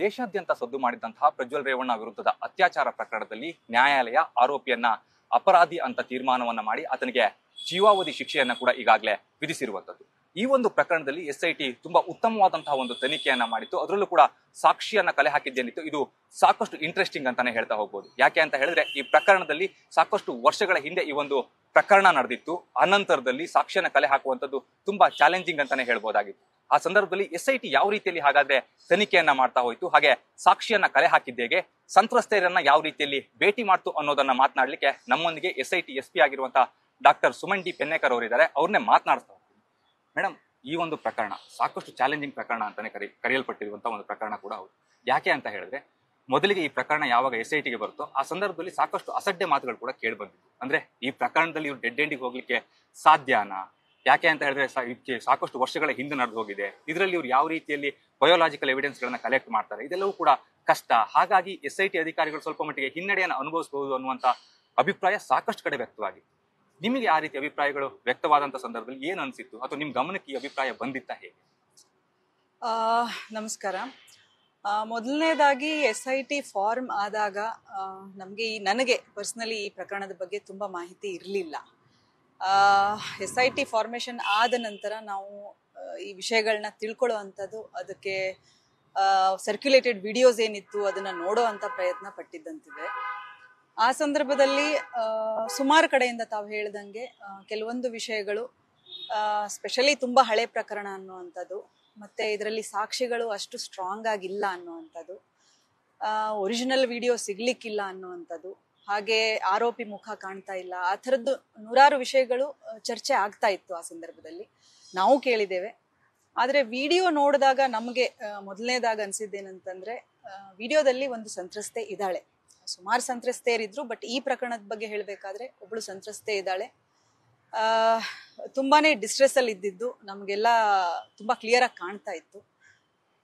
ದೇಶಾದ್ಯಂತ ಸದ್ದು ಮಾಡಿದಂತಹ ಪ್ರಜ್ವಲ್ ರೇವಣ್ಣ ವಿರುದ್ಧದ ಅತ್ಯಾಚಾರ ಪ್ರಕರಣದಲ್ಲಿ ನ್ಯಾಯಾಲಯ ಆರೋಪಿಯನ್ನ ಅಪರಾಧಿ ಅಂತ ತೀರ್ಮಾನವನ್ನ ಮಾಡಿ ಆತನಿಗೆ ಜೀವಾವಧಿ ಶಿಕ್ಷೆಯನ್ನ ಕೂಡ ಈಗಾಗಲೇ ವಿಧಿಸಿರುವಂತದ್ದು. ಈ ಒಂದು ಪ್ರಕರಣದಲ್ಲಿ SIT ತುಂಬಾ ಉತ್ತಮವಾದಂತಹ ಒಂದು ತನಿಖೆಯನ್ನ ಮಾಡಿತ್ತು. ಅದರಲ್ಲೂ ಕೂಡ ಸಾಕ್ಷಿಯನ್ನ ಕಲೆ ಹಾಕಿದ್ದೇನಿತ್ತು ಇದು ಸಾಕಷ್ಟು ಇಂಟ್ರೆಸ್ಟಿಂಗ್ ಅಂತಾನೆ ಹೇಳ್ತಾ ಹೋಗ್ಬೋದು. ಯಾಕೆ ಅಂತ ಹೇಳಿದ್ರೆ ಈ ಪ್ರಕರಣದಲ್ಲಿ ಸಾಕಷ್ಟು ವರ್ಷಗಳ ಹಿಂದೆ ಈ ಒಂದು ಪ್ರಕರಣ ನಡೆದಿತ್ತು. ಅನಂತರದಲ್ಲಿ ಸಾಕ್ಷ್ಯನ ಕಲೆ ಹಾಕುವಂಥದ್ದು ತುಂಬಾ ಚಾಲೆಂಜಿಂಗ್ ಅಂತಾನೆ ಹೇಳ್ಬೋದಾಗಿತ್ತು. ಆ ಸಂದರ್ಭದಲ್ಲಿ SIT ಯಾವ ರೀತಿಯಲ್ಲಿ ಹಾಗಾದ್ರೆ ತನಿಖೆಯನ್ನ ಮಾಡ್ತಾ ಹೋಯ್ತು, ಹಾಗೆ ಸಾಕ್ಷಿಯನ್ನ ಕಲೆ ಹಾಕಿದ್ದೇಗೆ, ಸಂತ್ರಸ್ತೆಯರನ್ನ ಯಾವ ರೀತಿಯಲ್ಲಿ ಭೇಟಿ ಮಾಡ್ತು ಅನ್ನೋದನ್ನ ಮಾತನಾಡ್ಲಿಕ್ಕೆ ನಮ್ಮೊಂದಿಗೆ SIT SP ಆಗಿರುವಂತಹ ಡಾಕ್ಟರ್ ಸುಮನ್ ಡಿ ಪೆನ್ನೇಕರ್ ಅವರಿದ್ದಾರೆ. ಅವ್ರನ್ನೇ ಮಾತನಾಡ್ತಾ ಹೋಗ್ತೀನಿ. ಮೇಡಮ್, ಈ ಒಂದು ಪ್ರಕರಣ ಸಾಕಷ್ಟು ಚಾಲೆಂಜಿಂಗ್ ಪ್ರಕರಣ ಅಂತಾನೆ ಕರೆಯಲ್ಪಟ್ಟಿರುವಂತಹ ಒಂದು ಪ್ರಕರಣ ಕೂಡ ಹೌದು. ಯಾಕೆ ಅಂತ ಹೇಳಿದ್ರೆ ಮೊದಲಿಗೆ ಈ ಪ್ರಕರಣ ಯಾವಾಗ SITಗೆ ಬರುತ್ತೋ ಆ ಸಂದರ್ಭದಲ್ಲಿ ಸಾಕಷ್ಟು ಅಸಡ್ಡೆ ಮಾತುಗಳು ಕೂಡ ಕೇಳಿ ಬಂದಿದ್ವು. ಅಂದ್ರೆ ಈ ಪ್ರಕರಣದಲ್ಲಿ ಇವ್ರು ಡೆಡ್ ಎಂಡಿಗೆ ಹೋಗ್ಲಿಕ್ಕೆ ಸಾಧ್ಯನಾ? ಯಾಕೆ ಅಂತ ಹೇಳಿದ್ರೆ ಸಾಕಷ್ಟು ವರ್ಷಗಳ ಹಿಂದೆ ನಡೆದು ಹೋಗಿದೆ. ಇದರಲ್ಲಿ ಇವ್ರು ಯಾವ ರೀತಿಯಲ್ಲಿ ಬಯೋಲಾಜಿಕಲ್ ಎವಿಡೆನ್ಸ್ ಗಳನ್ನ ಕಲೆಕ್ಟ್ ಮಾಡ್ತಾರೆ, ಇದೆಲ್ಲವೂ ಕೂಡ ಕಷ್ಟ. ಹಾಗಾಗಿ SIT ಅಧಿಕಾರಿಗಳು ಸ್ವಲ್ಪ ಮಟ್ಟಿಗೆ ಹಿನ್ನಡೆಯನ್ನು ಅನುಭವಿಸಬಹುದು ಅನ್ನುವಂತ ಅಭಿಪ್ರಾಯ ಸಾಕಷ್ಟು ಕಡೆ ವ್ಯಕ್ತವಾಗಿತ್ತು. ನಿಮಗೆ ಆ ರೀತಿ ಅಭಿಪ್ರಾಯಗಳು ವ್ಯಕ್ತವಾದಂತ ಸಂದರ್ಭದಲ್ಲಿ ಏನ್ ಅನ್ಸಿತ್ತು, ಅಥವಾ ನಿಮ್ ಗಮನಕ್ಕೆ ಈ ಅಭಿಪ್ರಾಯ ಬಂದಿತ್ತ ಹೇಗೆ? ನಮಸ್ಕಾರ. ಮೊದಲನೇದಾಗಿ SIT ಫಾರ್ಮ್ ಆದಾಗ ನನಗೆ ಪರ್ಸನಲಿ ಈ ಪ್ರಕರಣದ ಬಗ್ಗೆ ತುಂಬಾ ಮಾಹಿತಿ ಇರಲಿಲ್ಲ. SIT ಫಾರ್ಮೇಶನ್ ಆದ ನಂತರ ನಾವು ಈ ವಿಷಯಗಳನ್ನ ತಿಳ್ಕೊಳ್ಳೋ ಅಂಥದ್ದು, ಅದಕ್ಕೆ ಸರ್ಕ್ಯುಲೇಟೆಡ್ ವಿಡಿಯೋಸ್ ಏನಿತ್ತು ಅದನ್ನ ನೋಡೋ ಅಂತ ಪ್ರಯತ್ನ ಪಟ್ಟಿದ್ದಂತಿದೆ. ಆ ಸಂದರ್ಭದಲ್ಲಿ ಸುಮಾರು ಕಡೆಯಿಂದ ತಾವು ಹೇಳ್ದಂಗೆ ಕೆಲವೊಂದು ವಿಷಯಗಳು, ಸ್ಪೆಷಲಿ ತುಂಬಾ ಹಳೆ ಪ್ರಕರಣ ಅನ್ನುವಂಥದ್ದು, ಮತ್ತೆ ಇದರಲ್ಲಿ ಸಾಕ್ಷಿಗಳು ಅಷ್ಟು ಸ್ಟ್ರಾಂಗ್ ಆಗಿಲ್ಲ ಅನ್ನುವಂಥದ್ದು, ಒರಿಜಿನಲ್ ವಿಡಿಯೋ ಸಿಗ್ಲಿಕ್ಕಿಲ್ಲ ಅನ್ನುವಂಥದ್ದು, ಹಾಗೆ ಆರೋಪಿ ಮುಖ ಕಾಣ್ತಾ ಇಲ್ಲ, ಆ ಥರದ್ದು ನೂರಾರು ವಿಷಯಗಳು ಚರ್ಚೆ ಆಗ್ತಾ ಇತ್ತು. ಆ ಸಂದರ್ಭದಲ್ಲಿ ನಾವು ಕೇಳಿದ್ದೇವೆ. ಆದರೆ ವಿಡಿಯೋ ನೋಡಿದಾಗ ನಮಗೆ ಮೊದಲನೇದಾಗ ಅನ್ಸಿದ್ದೇನಂತಂದ್ರೆ, ವಿಡಿಯೋದಲ್ಲಿ ಒಂದು ಸಂತ್ರಸ್ತೆ ಇದ್ದಾಳೆ. ಸುಮಾರು ಸಂತ್ರಸ್ತೆಯರಿದ್ರು, ಬಟ್ ಈ ಪ್ರಕರಣದ ಬಗ್ಗೆ ಹೇಳಬೇಕಾದ್ರೆ ಒಬ್ಳು ಸಂತ್ರಸ್ತೆ ಇದ್ದಾಳೆ. ತುಂಬಾನೇ ಡಿಸ್ಟ್ರೆಸ್ ಅಲ್ಲಿ ಇದ್ದಿದ್ದು ನಮಗೆಲ್ಲ ತುಂಬಾ ಕ್ಲಿಯರ್ ಆಗಿ ಕಾಣ್ತಾ ಇತ್ತು.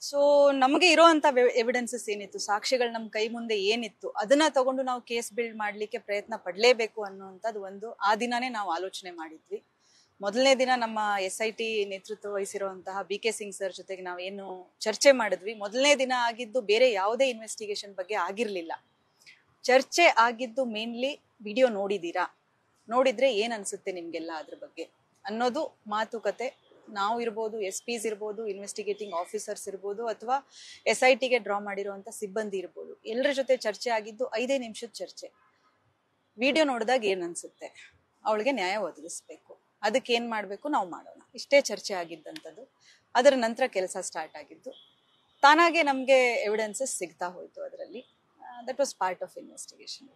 ಸೊ ನಮಗೆ ಇರೋಂಥ ಎವಿಡೆನ್ಸಸ್ ಏನಿತ್ತು, ಸಾಕ್ಷಿಗಳು ನಮ್ಮ ಕೈ ಮುಂದೆ ಏನಿತ್ತು, ಅದನ್ನ ತಗೊಂಡು ನಾವು ಕೇಸ್ ಬಿಲ್ಡ್ ಮಾಡ್ಲಿಕ್ಕೆ ಪ್ರಯತ್ನ ಪಡಲೇಬೇಕು ಅನ್ನುವಂಥದ್ದು ಒಂದು ಆ ದಿನಾನೇ ನಾವು ಆಲೋಚನೆ ಮಾಡಿದ್ವಿ. ಮೊದಲನೇ ದಿನ ನಮ್ಮ SIT ನೇತೃತ್ವ ವಹಿಸಿರುವಂತಹ BK ಸಿಂಗ್ ಸರ್ ಜೊತೆಗೆ ನಾವೇನು ಚರ್ಚೆ ಮಾಡಿದ್ವಿ. ಮೊದಲನೇ ದಿನ ಆಗಿದ್ದು ಬೇರೆ ಯಾವುದೇ ಇನ್ವೆಸ್ಟಿಗೇಷನ್ ಬಗ್ಗೆ ಆಗಿರ್ಲಿಲ್ಲ. ಚರ್ಚೆ ಆಗಿದ್ದು ಮೇನ್ಲಿ ವಿಡಿಯೋ ನೋಡಿದ್ರೆ ಏನ್ ಅನ್ಸುತ್ತೆ ನಿಮ್ಗೆಲ್ಲ ಅದ್ರ ಬಗ್ಗೆ ಅನ್ನೋದು ಮಾತುಕತೆ. ನಾವು ಇರ್ಬೋದು, SPs ಇರ್ಬೋದು, ಇನ್ವೆಸ್ಟಿಗೇಟಿಂಗ್ ಆಫೀಸರ್ಸ್ ಇರ್ಬೋದು, ಅಥವಾ SITಗೆ ಡ್ರಾ ಮಾಡಿರುವಂತ ಸಿಬ್ಬಂದಿ ಇರ್ಬೋದು, ಎಲ್ಲರ ಜೊತೆ ಚರ್ಚೆ ಆಗಿದ್ದು 5 ನಿಮಿಷದ ಚರ್ಚೆ. ವಿಡಿಯೋ ನೋಡಿದಾಗ ಏನ್ ಅನ್ಸುತ್ತೆ, ಅವಳಿಗೆ ನ್ಯಾಯ ಒದಗಿಸ್ಬೇಕು, ಅದಕ್ಕೆ ಏನ್ ಮಾಡ್ಬೇಕು ನಾವು ಮಾಡೋಣ, ಇಷ್ಟೇ ಚರ್ಚೆ ಆಗಿದ್ದಂಥದ್ದು. ಅದರ ನಂತರ ಕೆಲಸ ಸ್ಟಾರ್ಟ್ ಆಗಿದ್ದು. ತಾನಾಗೆ ನಮ್ಗೆ ಎವಿಡೆನ್ಸಸ್ ಸಿಗ್ತಾ ಹೋಯ್ತು. ಅದರಲ್ಲಿ that was part of investigation.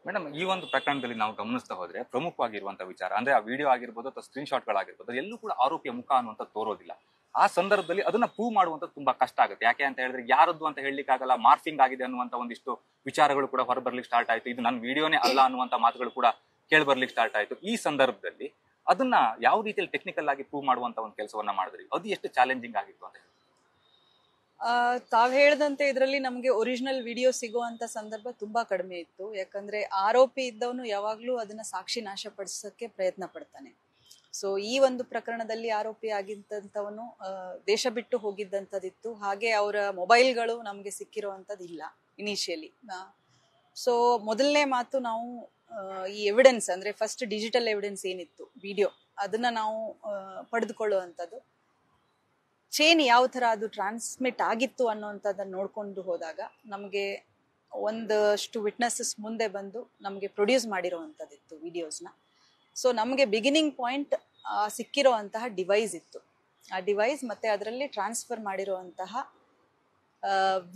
Madam, ಈ ಒಂದು ಪ್ರಕರಣದಲ್ಲಿ ನಾವು ಗಮನಿಸ್ತಾ ಹೋದ್ರೆ ಪ್ರಮುಖವಾಗಿರುವಂತಹ ವಿಚಾರ ಅಂದ್ರೆ ಆ ವಿಡಿಯೋ ಆಗಿರ್ಬೋದು ಅಥವಾ ಸ್ಕ್ರೀನ್ ಶಾಟ್ಗಳಾಗಿರ್ಬೋದು, ಎಲ್ಲೂ ಕೂಡ ಆರೋಪಿಯ ಮುಖ ಅನ್ನುವಂಥ ತೋರೋದಿಲ್ಲ. ಆ ಸಂದರ್ಭದಲ್ಲಿ ಅದನ್ನ ಪ್ರೂವ್ ಮಾಡುವಂಥದ್ದು ತುಂಬಾ ಕಷ್ಟ ಆಗುತ್ತೆ. ಯಾಕೆ ಅಂತ ಹೇಳಿದ್ರೆ ಯಾರದ್ದು ಅಂತ ಹೇಳಲಿಕ್ಕಾಗಲ್ಲ, ಮಾರ್ಫಿಂಗ್ ಆಗಿದೆ ಅನ್ನುವಂಥ ಒಂದಿಷ್ಟು ವಿಚಾರಗಳು ಕೂಡ ಹೊರಬರ್ಲಿಕ್ಕೆ ಸ್ಟಾರ್ಟ್ ಆಯ್ತು. ಇದು ನನ್ನ ವಿಡಿಯೋನೇ ಅಲ್ಲ ಅನ್ನುವಂಥ ಮಾತುಗಳು ಕೂಡ ಕೇಳಿ ಬರ್ಲಿಕ್ಕೆ ಸ್ಟಾರ್ಟ್ ಆಯ್ತು. ಈ ಸಂದರ್ಭದಲ್ಲಿ ಅದನ್ನ ಯಾವ ರೀತಿಯಲ್ಲಿ ಟೆಕ್ನಿಕಲ್ ಆಗಿ ಪ್ರೂವ್ ಮಾಡುವಂತ ಒಂದು ಕೆಲಸವನ್ನ ಮಾಡಿದ್ರಿ, ಅದು ಎಷ್ಟು ಚಾಲೆಂಜಿಂಗ್ ಆಗಿತ್ತು ಅಂತ ಹೇಳಿ? ತಾವ್ ಹೇಳ್ದಂತೆ ಇದರಲ್ಲಿ ನಮ್ಗೆ ಒರಿಜಿನಲ್ ವಿಡಿಯೋ ಸಿಗುವಂತ ಸಂದರ್ಭ ತುಂಬಾ ಕಡಿಮೆ ಇತ್ತು. ಯಾಕಂದ್ರೆ ಆರೋಪಿ ಇದ್ದವನು ಯಾವಾಗ್ಲೂ ಅದನ್ನ ಸಾಕ್ಷಿ ನಾಶಪಡಿಸಕ್ಕೆ ಪ್ರಯತ್ನ ಪಡ್ತಾನೆ. ಸೊ ಈ ಒಂದು ಪ್ರಕರಣದಲ್ಲಿ ಆರೋಪಿ ಆಗಿದ್ದಂಥವನು ದೇಶ ಬಿಟ್ಟು ಹೋಗಿದ್ದಂಥದ್ದಿತ್ತು. ಹಾಗೆ ಅವರ ಮೊಬೈಲ್ಗಳು ನಮ್ಗೆ ಸಿಕ್ಕಿರುವಂಥದ್ದು ಇಲ್ಲ ಇನಿಷಿಯಲಿ. ಸೊ ಮೊದಲನೇ ಮಾತು, ನಾವು ಈ ಎವಿಡೆನ್ಸ್ ಅಂದ್ರೆ ಫಸ್ಟ್ ಡಿಜಿಟಲ್ ಎವಿಡೆನ್ಸ್ ಏನಿತ್ತು ವಿಡಿಯೋ, ಅದನ್ನ ನಾವು ಪಡೆದುಕೊಳ್ಳುವಂಥದ್ದು, ಚೇನ್ ಯಾವ ತರ ಅದು ಟ್ರಾನ್ಸ್ಮಿಟ್ ಆಗಿತ್ತು ಅನ್ನೋಂಥದ್ದನ್ನ ನೋಡ್ಕೊಂಡು ಹೋದಾಗ ನಮಗೆ ಒಂದಷ್ಟು ವಿಟ್ನೆಸಸ್ ಮುಂದೆ ಬಂದು ನಮಗೆ ಪ್ರೊಡ್ಯೂಸ್ ಮಾಡಿರೋವಂಥದ್ದಿತ್ತು ವಿಡಿಯೋಸ್ನ. ಸೊ ನಮಗೆ ಬಿಗಿನಿಂಗ್ ಪಾಯಿಂಟ್ ಸಿಕ್ಕಿರೋಂತಹ ಡಿವೈಸ್ ಇತ್ತು. ಆ ಡಿವೈಸ್ ಮತ್ತೆ ಅದರಲ್ಲಿ ಟ್ರಾನ್ಸ್ಫರ್ ಮಾಡಿರುವಂತಹ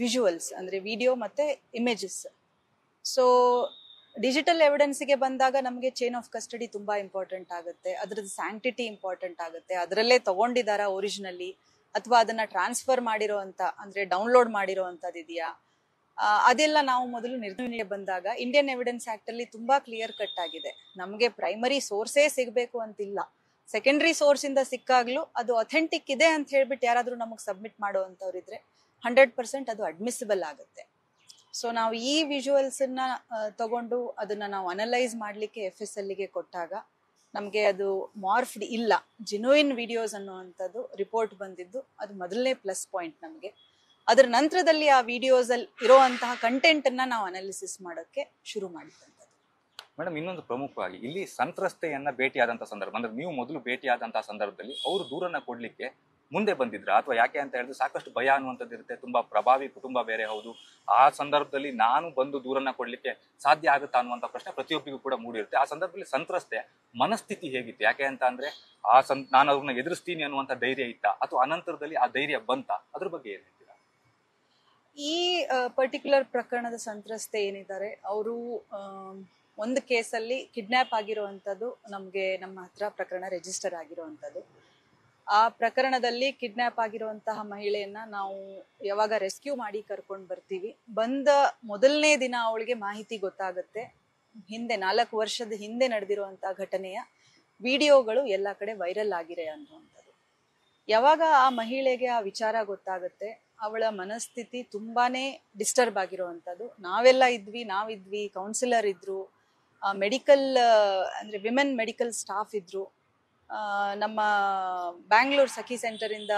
ವಿಜುವಲ್ಸ್ ಅಂದ್ರೆ ವಿಡಿಯೋ ಮತ್ತೆ ಇಮೇಜಸ್. ಸೊ ಡಿಜಿಟಲ್ ಎವಿಡೆನ್ಸ್ಗೆ ಬಂದಾಗ ನಮಗೆ ಚೈನ್ ಆಫ್ ಕಸ್ಟಡಿ ತುಂಬಾ ಇಂಪಾರ್ಟೆಂಟ್ ಆಗುತ್ತೆ, ಅದ್ರದ್ದು ಸ್ಯಾಂಕ್ಟಿಟಿ ಇಂಪಾರ್ಟೆಂಟ್ ಆಗುತ್ತೆ. ಅದರಲ್ಲೇ ತಗೊಂಡಿದಾರ ಒರಿಜಿನಲಿ, ಅಥವಾ ಅದನ್ನ ಟ್ರಾನ್ಸ್ಫರ್ ಮಾಡಿರೋಂಥ ಅಂದ್ರೆ ಡೌನ್ಲೋಡ್ ಮಾಡಿರೋಂಥದ್ದು ಇದೆಯಾ, ಅದೆಲ್ಲ ನಾವು ಮೊದಲು ನಿರ್ಣಯ ಬಂದಾಗ ಇಂಡಿಯನ್ ಎವಿಡೆನ್ಸ್ ಆಕ್ಟ್ ಅಲ್ಲಿ ತುಂಬಾ ಕ್ಲಿಯರ್ ಕಟ್ ಆಗಿದೆ. ನಮಗೆ ಪ್ರೈಮರಿ ಸೋರ್ಸೇ ಸಿಗ್ಬೇಕು ಅಂತಿಲ್ಲ, ಸೆಕೆಂಡರಿ ಸೋರ್ಸ್ ಇಂದ ಸಿಕ್ಕಾಗ್ಲೂ ಅದು ಅಥೆಂಟಿಕ್ ಇದೆ ಅಂತ ಹೇಳ್ಬಿಟ್ಟು ಯಾರಾದ್ರೂ ನಮಗೆ ಸಬ್ಮಿಟ್ ಮಾಡುವಂತವ್ರಿದ್ರೆ 100% ಅದು ಅಡ್ಮಿಸಿಬಲ್ ಆಗುತ್ತೆ. ಸೊ ನಾವು ಈ ವಿಜುವಲ್ಸ್ ಅನ್ನ ತಗೊಂಡು ಅದನ್ನ ನಾವು ಅನಲೈಸ್ ಮಾಡ್ಲಿಕ್ಕೆ FSLಗೆ ಕೊಟ್ಟಾಗ ನಮಗೆ ಅದು ಮಾರ್ಫ್ಡ್ ಇಲ್ಲ, ಜೆನ್ಯೂಯಿನ್ ವಿಡಿಯೋಸ್ ಅನ್ನುವಂಥದ್ದು ರಿಪೋರ್ಟ್ ಬಂದಿದ್ದು, ಅದು ಮೊದಲನೇ ಪ್ಲಸ್ ಪಾಯಿಂಟ್ ನಮಗೆ. ಅದರ ನಂತರದಲ್ಲಿ ಆ ವಿಡಿಯೋಸ್ ಅಲ್ಲಿ ಇರುವಂತಹ ಕಂಟೆಂಟ್ ಅನ್ನ ನಾವು ಅನಾಲಿಸಿಸ್ ಮಾಡೋಕ್ಕೆ ಶುರು ಮಾಡಿದ್ದಂಥದ್ದು. ಮೇಡಮ್, ಇನ್ನೊಂದು ಪ್ರಮುಖವಾಗಿ ಇಲ್ಲಿ ಸಂತ್ರಸ್ತೆಯನ್ನ ಭೇಟಿಯಾದಂತ ಸಂದರ್ಭ, ಅಂದ್ರೆ ನೀವು ಮೊದಲು ಭೇಟಿಯಾದಂತಹ ಸಂದರ್ಭದಲ್ಲಿ ಅವರು ದೂರನ್ನ ಕೊಡ್ಲಿಕ್ಕೆ ಮುಂದೆ ಬಂದಿದ್ರ, ಅಥವಾ ಯಾಕೆ ಅಂತ ಹೇಳಿದ್ರೆ ಸಾಕಷ್ಟು ಭಯ ಅನ್ನುವಂಥದ್ದು ಇರುತ್ತೆ, ತುಂಬಾ ಪ್ರಭಾವಿ ಕುಟುಂಬ ಬೇರೆ ಹೌದು, ಆ ಸಂದರ್ಭದಲ್ಲಿ ನಾನು ಬಂದು ದೂರನ್ನ ಕೊಡ್ಲಿಕ್ಕೆ ಸಾಧ್ಯ ಆಗುತ್ತಾ ಅನ್ನುವಂಥ ಪ್ರಶ್ನೆ ಪ್ರತಿಯೊಬ್ಬರಿಗೂ ಕೂಡ ಮೂಡಿರುತ್ತೆ. ಆ ಸಂದರ್ಭದಲ್ಲಿ ಸಂತ್ರಸ್ತೆ ಮನಸ್ಥಿತಿ ಹೇಗಿತ್ತು? ಯಾಕೆ ಅಂತ ಅಂದ್ರೆ ನಾನು ಅವ್ರನ್ನ ಎದುರಿಸ್ತೀನಿ ಅನ್ನುವಂಥ ಧೈರ್ಯ ಇತ್ತಾ, ಅಥವಾ ಅನಂತರದಲ್ಲಿ ಆ ಧೈರ್ಯ ಬಂತ? ಅದ್ರ ಬಗ್ಗೆ ಏನ್ ಹೇಳ್ತೀರಾ? ಈ ಪರ್ಟಿಕ್ಯುಲರ್ ಪ್ರಕರಣದ ಸಂತ್ರಸ್ತೆ ಏನಿದ್ದಾರೆ ಅವರು ಒಂದು ಕೇಸಲ್ಲಿ ಕಿಡ್ನಾಪ್ ಆಗಿರುವಂಥದ್ದು ನಮ್ಮ ಹತ್ರ ಪ್ರಕರಣ ರಿಜಿಸ್ಟರ್ ಆಗಿರುವಂಥದ್ದು. ಆ ಪ್ರಕರಣದಲ್ಲಿ ಕಿಡ್ನಾಪ್ ಆಗಿರುವಂತಹ ಮಹಿಳೆಯನ್ನ ನಾವು ಯಾವಾಗ ರೆಸ್ಕ್ಯೂ ಮಾಡಿ ಕರ್ಕೊಂಡು ಬರ್ತೀವಿ, ಬಂದ ಮೊದಲನೇ ದಿನ ಅವಳಿಗೆ ಮಾಹಿತಿ ಗೊತ್ತಾಗುತ್ತೆ, ಹಿಂದೆ 4 ವರ್ಷದ ಹಿಂದೆ ನಡೆದಿರುವಂತಹ ಘಟನೆಯ ವಿಡಿಯೋಗಳು ಎಲ್ಲ ಕಡೆ ವೈರಲ್ ಆಗಿರೆ ಅನ್ನುವಂಥದ್ದು. ಯಾವಾಗ ಆ ಮಹಿಳೆಗೆ ಆ ವಿಚಾರ ಗೊತ್ತಾಗುತ್ತೆ, ಅವಳ ಮನಸ್ಥಿತಿ ತುಂಬಾನೇ ಡಿಸ್ಟರ್ಬ್ ಆಗಿರುವಂಥದ್ದು. ನಾವಿದ್ವಿ, ಕೌನ್ಸಿಲರ್ ಇದ್ರು, ಮೆಡಿಕಲ್ ಅಂದ್ರೆ ವಿಮೆನ್ ಮೆಡಿಕಲ್ ಸ್ಟಾಫ್ ಇದ್ರು, ನಮ್ಮ ಬ್ಯಾಂಗ್ಳೂರ್ ಸಖಿ ಸೆಂಟರ್ ಇಂದ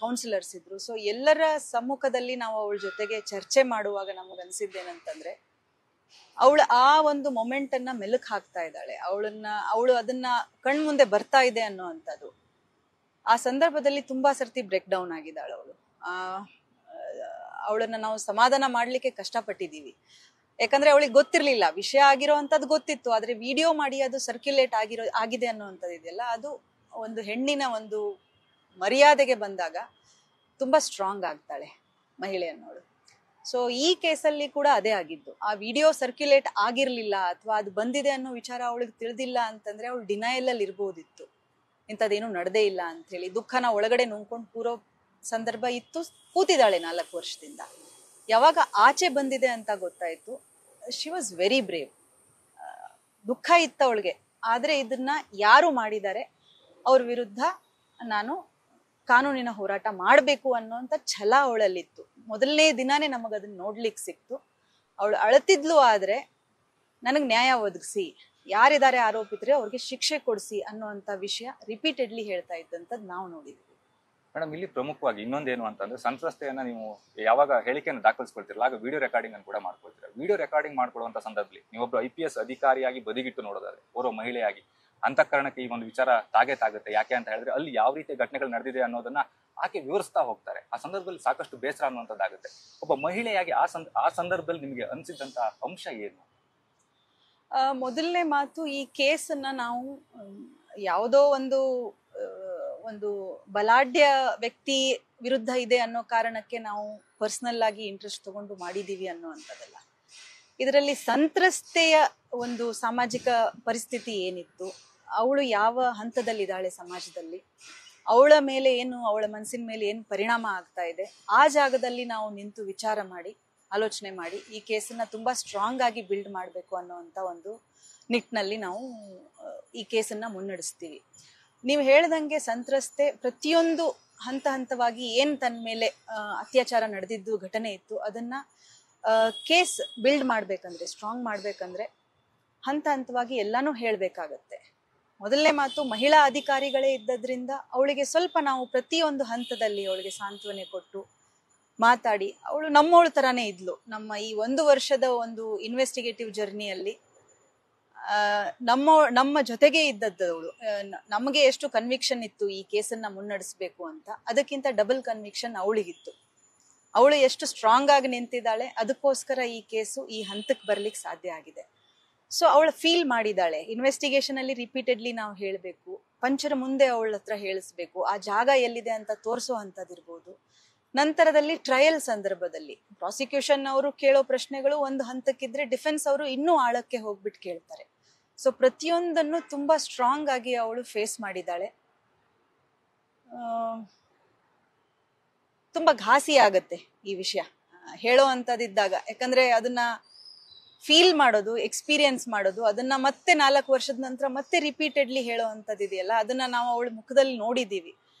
ಕೌನ್ಸಿಲರ್ಸ್ ಇದ್ರು. ಸೊ ಎಲ್ಲರ ಸಮ್ಮುಖದಲ್ಲಿ ನಾವು ಅವಳ ಜೊತೆಗೆ ಚರ್ಚೆ ಮಾಡುವಾಗ ನಮಗನ್ಸಿದ್ದೇನಂತಂದ್ರೆ, ಆ ಒಂದು ಮೊಮೆಂಟ್ ಅನ್ನ ಮೆಲುಕು ಹಾಕ್ತಾ ಇದ್ದಾಳೆ, ಅವಳು ಅದನ್ನ ಕಣ್ಮುಂದೆ ಬರ್ತಾ ಇದೆ ಅನ್ನೋವಂಥದ್ದು. ಆ ಸಂದರ್ಭದಲ್ಲಿ ತುಂಬಾ ಸರ್ತಿ ಬ್ರೇಕ್ ಡೌನ್ ಆಗಿದ್ದಾಳೆ ಅವಳು. ಅವಳನ್ನ ನಾವು ಸಮಾಧಾನ ಮಾಡ್ಲಿಕ್ಕೆ ಕಷ್ಟಪಟ್ಟಿದೀವಿ. ಯಾಕಂದ್ರೆ ಅವಳಿಗೆ ಗೊತ್ತಿರ್ಲಿಲ್ಲ, ವಿಷಯ ಆಗಿರೋವಂಥದ್ದು ಗೊತ್ತಿತ್ತು, ಆದ್ರೆ ವಿಡಿಯೋ ಮಾಡಿ ಅದು ಸರ್ಕ್ಯುಲೇಟ್ ಆಗಿದೆ ಅನ್ನೋವಂಥದ್ದು ಇದೆಯಲ್ಲ, ಅದು ಒಂದು ಹೆಣ್ಣಿನ ಒಂದು ಮರ್ಯಾದೆಗೆ ಬಂದಾಗ ತುಂಬಾ ಸ್ಟ್ರಾಂಗ್ ಆಗ್ತಾಳೆ ಮಹಿಳೆ ಅನ್ನೋಳು. ಸೊ ಈ ಕೇಸಲ್ಲಿ ಕೂಡ ಅದೇ ಆಗಿದ್ದು. ಆ ವಿಡಿಯೋ ಸರ್ಕ್ಯುಲೇಟ್ ಆಗಿರ್ಲಿಲ್ಲ ಅಥವಾ ಅದು ಬಂದಿದೆ ಅನ್ನೋ ವಿಚಾರ ಅವಳಿಗೆ ತಿಳಿದಿಲ್ಲ ಅಂತಂದ್ರೆ ಅವಳು ಡಿನೈಲ್ ಅಲ್ಲಿ ಇರ್ಬೋದಿತ್ತು, ಇಂಥದ್ದೇನು ನಡೆದೇ ಇಲ್ಲ ಅಂತ ಹೇಳಿ ದುಃಖನ ಒಳಗಡೆ ನುಂಗ್ಕೊಂಡು ಕೂರೋ ಸಂದರ್ಭ ಇತ್ತು. ಕೂತಿದ್ದಾಳೆ 4 ವರ್ಷದಿಂದ. ಯಾವಾಗ ಆಚೆ ಬಂದಿದೆ ಅಂತ ಗೊತ್ತಾಯ್ತು, ಶಿ ವಾಸ್ ವೆರಿ ಬ್ರೇವ್. ದುಃಖ ಇತ್ತು ಅವಳಿಗೆ, ಆದ್ರೆ ಇದನ್ನ ಯಾರು ಮಾಡಿದ್ದಾರೆ ಅವ್ರ ವಿರುದ್ಧ ನಾನು ಕಾನೂನಿನ ಹೋರಾಟ ಮಾಡಬೇಕು ಅನ್ನೋಂಥ ಛಲ ಅವಳಲ್ಲಿತ್ತು. ಮೊದಲನೇ ದಿನಾನೇ ನಮಗದನ್ನ ನೋಡ್ಲಿಕ್ಕೆ ಸಿಕ್ತು. ಅವಳು ಅಳತಿದ್ಲು, ಆದ್ರೆ ನನಗ್ ನ್ಯಾಯ ಒದಗಿಸಿ, ಯಾರಿದ್ದಾರೆ ಆರೋಪಿತರೆ ಅವ್ರಿಗೆ ಶಿಕ್ಷೆ ಕೊಡಿಸಿ ಅನ್ನುವಂಥ ವಿಷಯ ರಿಪೀಟೆಡ್ಲಿ ಹೇಳ್ತಾ ಇದ್ದಂಥದ್ದು ನಾವು ನೋಡಿದ್ವಿ. ಮೇಡಮ್, ಇಲ್ಲಿ ಪ್ರಮುಖವಾಗಿ ಇನ್ನೊಂದೇನು ಅಂತಂದ್ರೆ, ಸಂತ್ರಸ್ತೆಯನ್ನ ನೀವು ಯಾವಾಗ ಹೇಳಿಕೆಯನ್ನು ದಾಖಲಿಸ್ಕೊಳ್ತಿರಲ್ಲ, ಆಗ ವಿಡಿಯೋ ರೆಕಾರ್ಡಿಂಗ್ ಅನ್ನು ಕೂಡ ಮಾಡ್ಕೊಳ್ತೀರಾ. ವಿಡಿಯೋ ರೆಕಾರ್ಡಿಂಗ್ ಮಾಡ್ಕೊಳ್ಳುವಂತ ಸಂದರ್ಭದಲ್ಲಿ ನೀವೊಬ್ರು IPS ಅಧಿಕಾರಿಯಾಗಿ ಬದಿಗಿಟ್ಟು ನೋಡೋದಾದ್ರೆ, ಓರ್ವ ಮಹಿಳೆಯಾಗಿ ಅಂತಃಕರಣಕ್ಕೆ ಈ ಒಂದು ವಿಚಾರ ತಾಗುತ್ತೆ. ಯಾಕೆ ಅಂತ ಹೇಳಿದ್ರೆ ಅಲ್ಲಿ ಯಾವ ರೀತಿಯ ಘಟನೆಗಳು ನಡೆದಿದೆ ಅನ್ನೋದನ್ನ ಆಕೆ ವಿವರಿಸ್ತಾ ಹೋಗ್ತಾರೆ. ಆ ಸಂದರ್ಭದಲ್ಲಿ ಸಾಕಷ್ಟು ಬೇಸರ ಅನ್ನುವಂಥದ್ದಾಗುತ್ತೆ. ಒಬ್ಬ ಮಹಿಳೆಯಾಗಿ ಆ ಸಂದರ್ಭದಲ್ಲಿ ನಿಮಗೆ ಅನಿಸಿದಂತ ಅಂಶ ಏನು? ಮೊದಲನೇ ಮಾತು, ಈ ಕೇಸನ್ನ ನಾವು ಯಾವುದೋ ಒಂದು ಬಲಾಢ್ಯ ವ್ಯಕ್ತಿ ವಿರುದ್ಧ ಇದೆ ಅನ್ನೋ ಕಾರಣಕ್ಕೆ ನಾವು ಪರ್ಸನಲ್ ಆಗಿ ಇಂಟ್ರೆಸ್ಟ್ ತಗೊಂಡು ಮಾಡಿದೀವಿ ಅನ್ನುವಂಥದ್ದಲ್ಲ. ಇದರಲ್ಲಿ ಸಂತ್ರಸ್ತೆಯ ಒಂದು ಸಾಮಾಜಿಕ ಪರಿಸ್ಥಿತಿ ಏನಿತ್ತು, ಅವಳು ಯಾವ ಹಂತದಲ್ಲಿದ್ದಾಳೆ ಸಮಾಜದಲ್ಲಿ, ಅವಳ ಮೇಲೆ ಅವಳ ಮನಸ್ಸಿನ ಮೇಲೆ ಏನು ಪರಿಣಾಮ ಆಗ್ತಾ ಇದೆ, ಆ ಜಾಗದಲ್ಲಿ ನಾವು ನಿಂತು ವಿಚಾರ ಮಾಡಿ ಆಲೋಚನೆ ಮಾಡಿ ಈ ಕೇಸನ್ನ ತುಂಬಾ ಸ್ಟ್ರಾಂಗ್ ಆಗಿ ಬಿಲ್ಡ್ ಮಾಡಬೇಕು ಅನ್ನೋವಂಥ ಒಂದು ನಿಟ್ಟಿನಲ್ಲಿ ನಾವು ಈ ಕೇಸನ್ನ ಮುನ್ನಡೆಸ್ತೀವಿ. ನೀವು ಹೇಳ್ದಂಗೆ ಸಂತ್ರಸ್ತೆ ಪ್ರತಿಯೊಂದು ಹಂತವಾಗಿ ಏನ್ ತನ್ನ ಮೇಲೆ ಅತ್ಯಾಚಾರ ನಡೆದಿದ್ದು ಘಟನೆ ಇತ್ತು, ಅದನ್ನ ಕೇಸ್ ಬಿಲ್ಡ್ ಮಾಡ್ಬೇಕಂದ್ರೆ, ಸ್ಟ್ರಾಂಗ್ ಮಾಡ್ಬೇಕಂದ್ರೆ ಹಂತವಾಗಿ ಎಲ್ಲಾನು ಹೇಳ್ಬೇಕಾಗತ್ತೆ. ಮೊದಲನೇ ಮಾತು, ಮಹಿಳಾ ಅಧಿಕಾರಿಗಳೇ ಇದ್ದದ್ರಿಂದ ಅವಳಿಗೆ ಸ್ವಲ್ಪ ನಾವು ಪ್ರತಿಯೊಂದು ಹಂತದಲ್ಲಿ ಅವಳಿಗೆ ಸಾಂತ್ವನೆ ಕೊಟ್ಟು ಮಾತಾಡಿ, ಅವಳು ನಮ್ಮವಳ ತರಾನೇ ಇದ್ಲು. ನಮ್ಮ ಈ 1 ವರ್ಷದ ಒಂದು ಇನ್ವೆಸ್ಟಿಗೇಟಿವ್ ಜರ್ನಿಯಲ್ಲಿ ನಮ್ಮ ಜೊತೆಗೆ ಇದ್ದದ್ದವಳು. ನಮಗೆ ಎಷ್ಟು ಕನ್ವಿಕ್ಷನ್ ಇತ್ತು ಈ ಕೇಸನ್ನ ಮುನ್ನಡೆಸಬೇಕು ಅಂತ, ಅದಕ್ಕಿಂತ ಡಬಲ್ ಕನ್ವಿಕ್ಷನ್ ಅವಳಿಗಿತ್ತು. ಅವಳು ಎಷ್ಟು ಸ್ಟ್ರಾಂಗ್ ಆಗಿ ನಿಂತಿದ್ದಾಳೆ, ಅದಕ್ಕೋಸ್ಕರ ಈ ಕೇಸು ಈ ಹಂತಕ್ಕೆ ಬರ್ಲಿಕ್ಕೆ ಸಾಧ್ಯ ಆಗಿದೆ. ಸೊ ಅವಳು ಫೀಲ್ ಮಾಡಿದಾಳೆ. ಇನ್ವೆಸ್ಟಿಗೇಷನ್ ಅಲ್ಲಿ ರಿಪೀಟೆಡ್ಲಿ ನಾವು ಹೇಳ್ಬೇಕು, ಪಂಚರ ಮುಂದೆ ಅವಳ ಹತ್ರ ಹೇಳಿಸ್ಬೇಕು, ಆ ಜಾಗ ಎಲ್ಲಿದೆ ಅಂತ ತೋರಿಸೋ ಅಂತದಿರ್ಬೋದು. ನಂತರದಲ್ಲಿ ಟ್ರಯಲ್ ಸಂದರ್ಭದಲ್ಲಿ ಪ್ರಾಸಿಕ್ಯೂಷನ್ ಅವರು ಕೇಳೋ ಪ್ರಶ್ನೆಗಳು ಒಂದು ಹಂತಕ್ಕಿದ್ರೆ, ಡಿಫೆನ್ಸ್ ಅವರು ಇನ್ನೂ ಆಳಕ್ಕೆ ಹೋಗ್ಬಿಟ್ಟು ಕೇಳ್ತಾರೆ. ಸೊ ಪ್ರತಿಯೊಂದನ್ನು ತುಂಬಾ ಸ್ಟ್ರಾಂಗ್ ಆಗಿ ಅವಳು ಫೇಸ್ ಮಾಡಿದ್ದಾಳೆ. ತುಂಬಾ ಘಾಸಿ ಆಗತ್ತೆ ಈ ವಿಷಯ ಹೇಳೋ ಅಂತದಿದ್ದಾಗ, ಯಾಕಂದ್ರೆ ಅದನ್ನ ಫೀಲ್ ಮಾಡೋದು, ಎಕ್ಸ್ಪೀರಿಯನ್ಸ್ ಮಾಡೋದು, ಅದನ್ನ ಮತ್ತೆ 4 ವರ್ಷದ ನಂತರ ಮತ್ತೆ ರಿಪೀಟೆಡ್ಲಿ ಹೇಳೋ ಅಂತದಿದೆಯಲ್ಲ, ಅದನ್ನ ನಾವು ಅವಳ ಮುಖದಲ್ಲಿ ನೋಡಿದೀವಿ.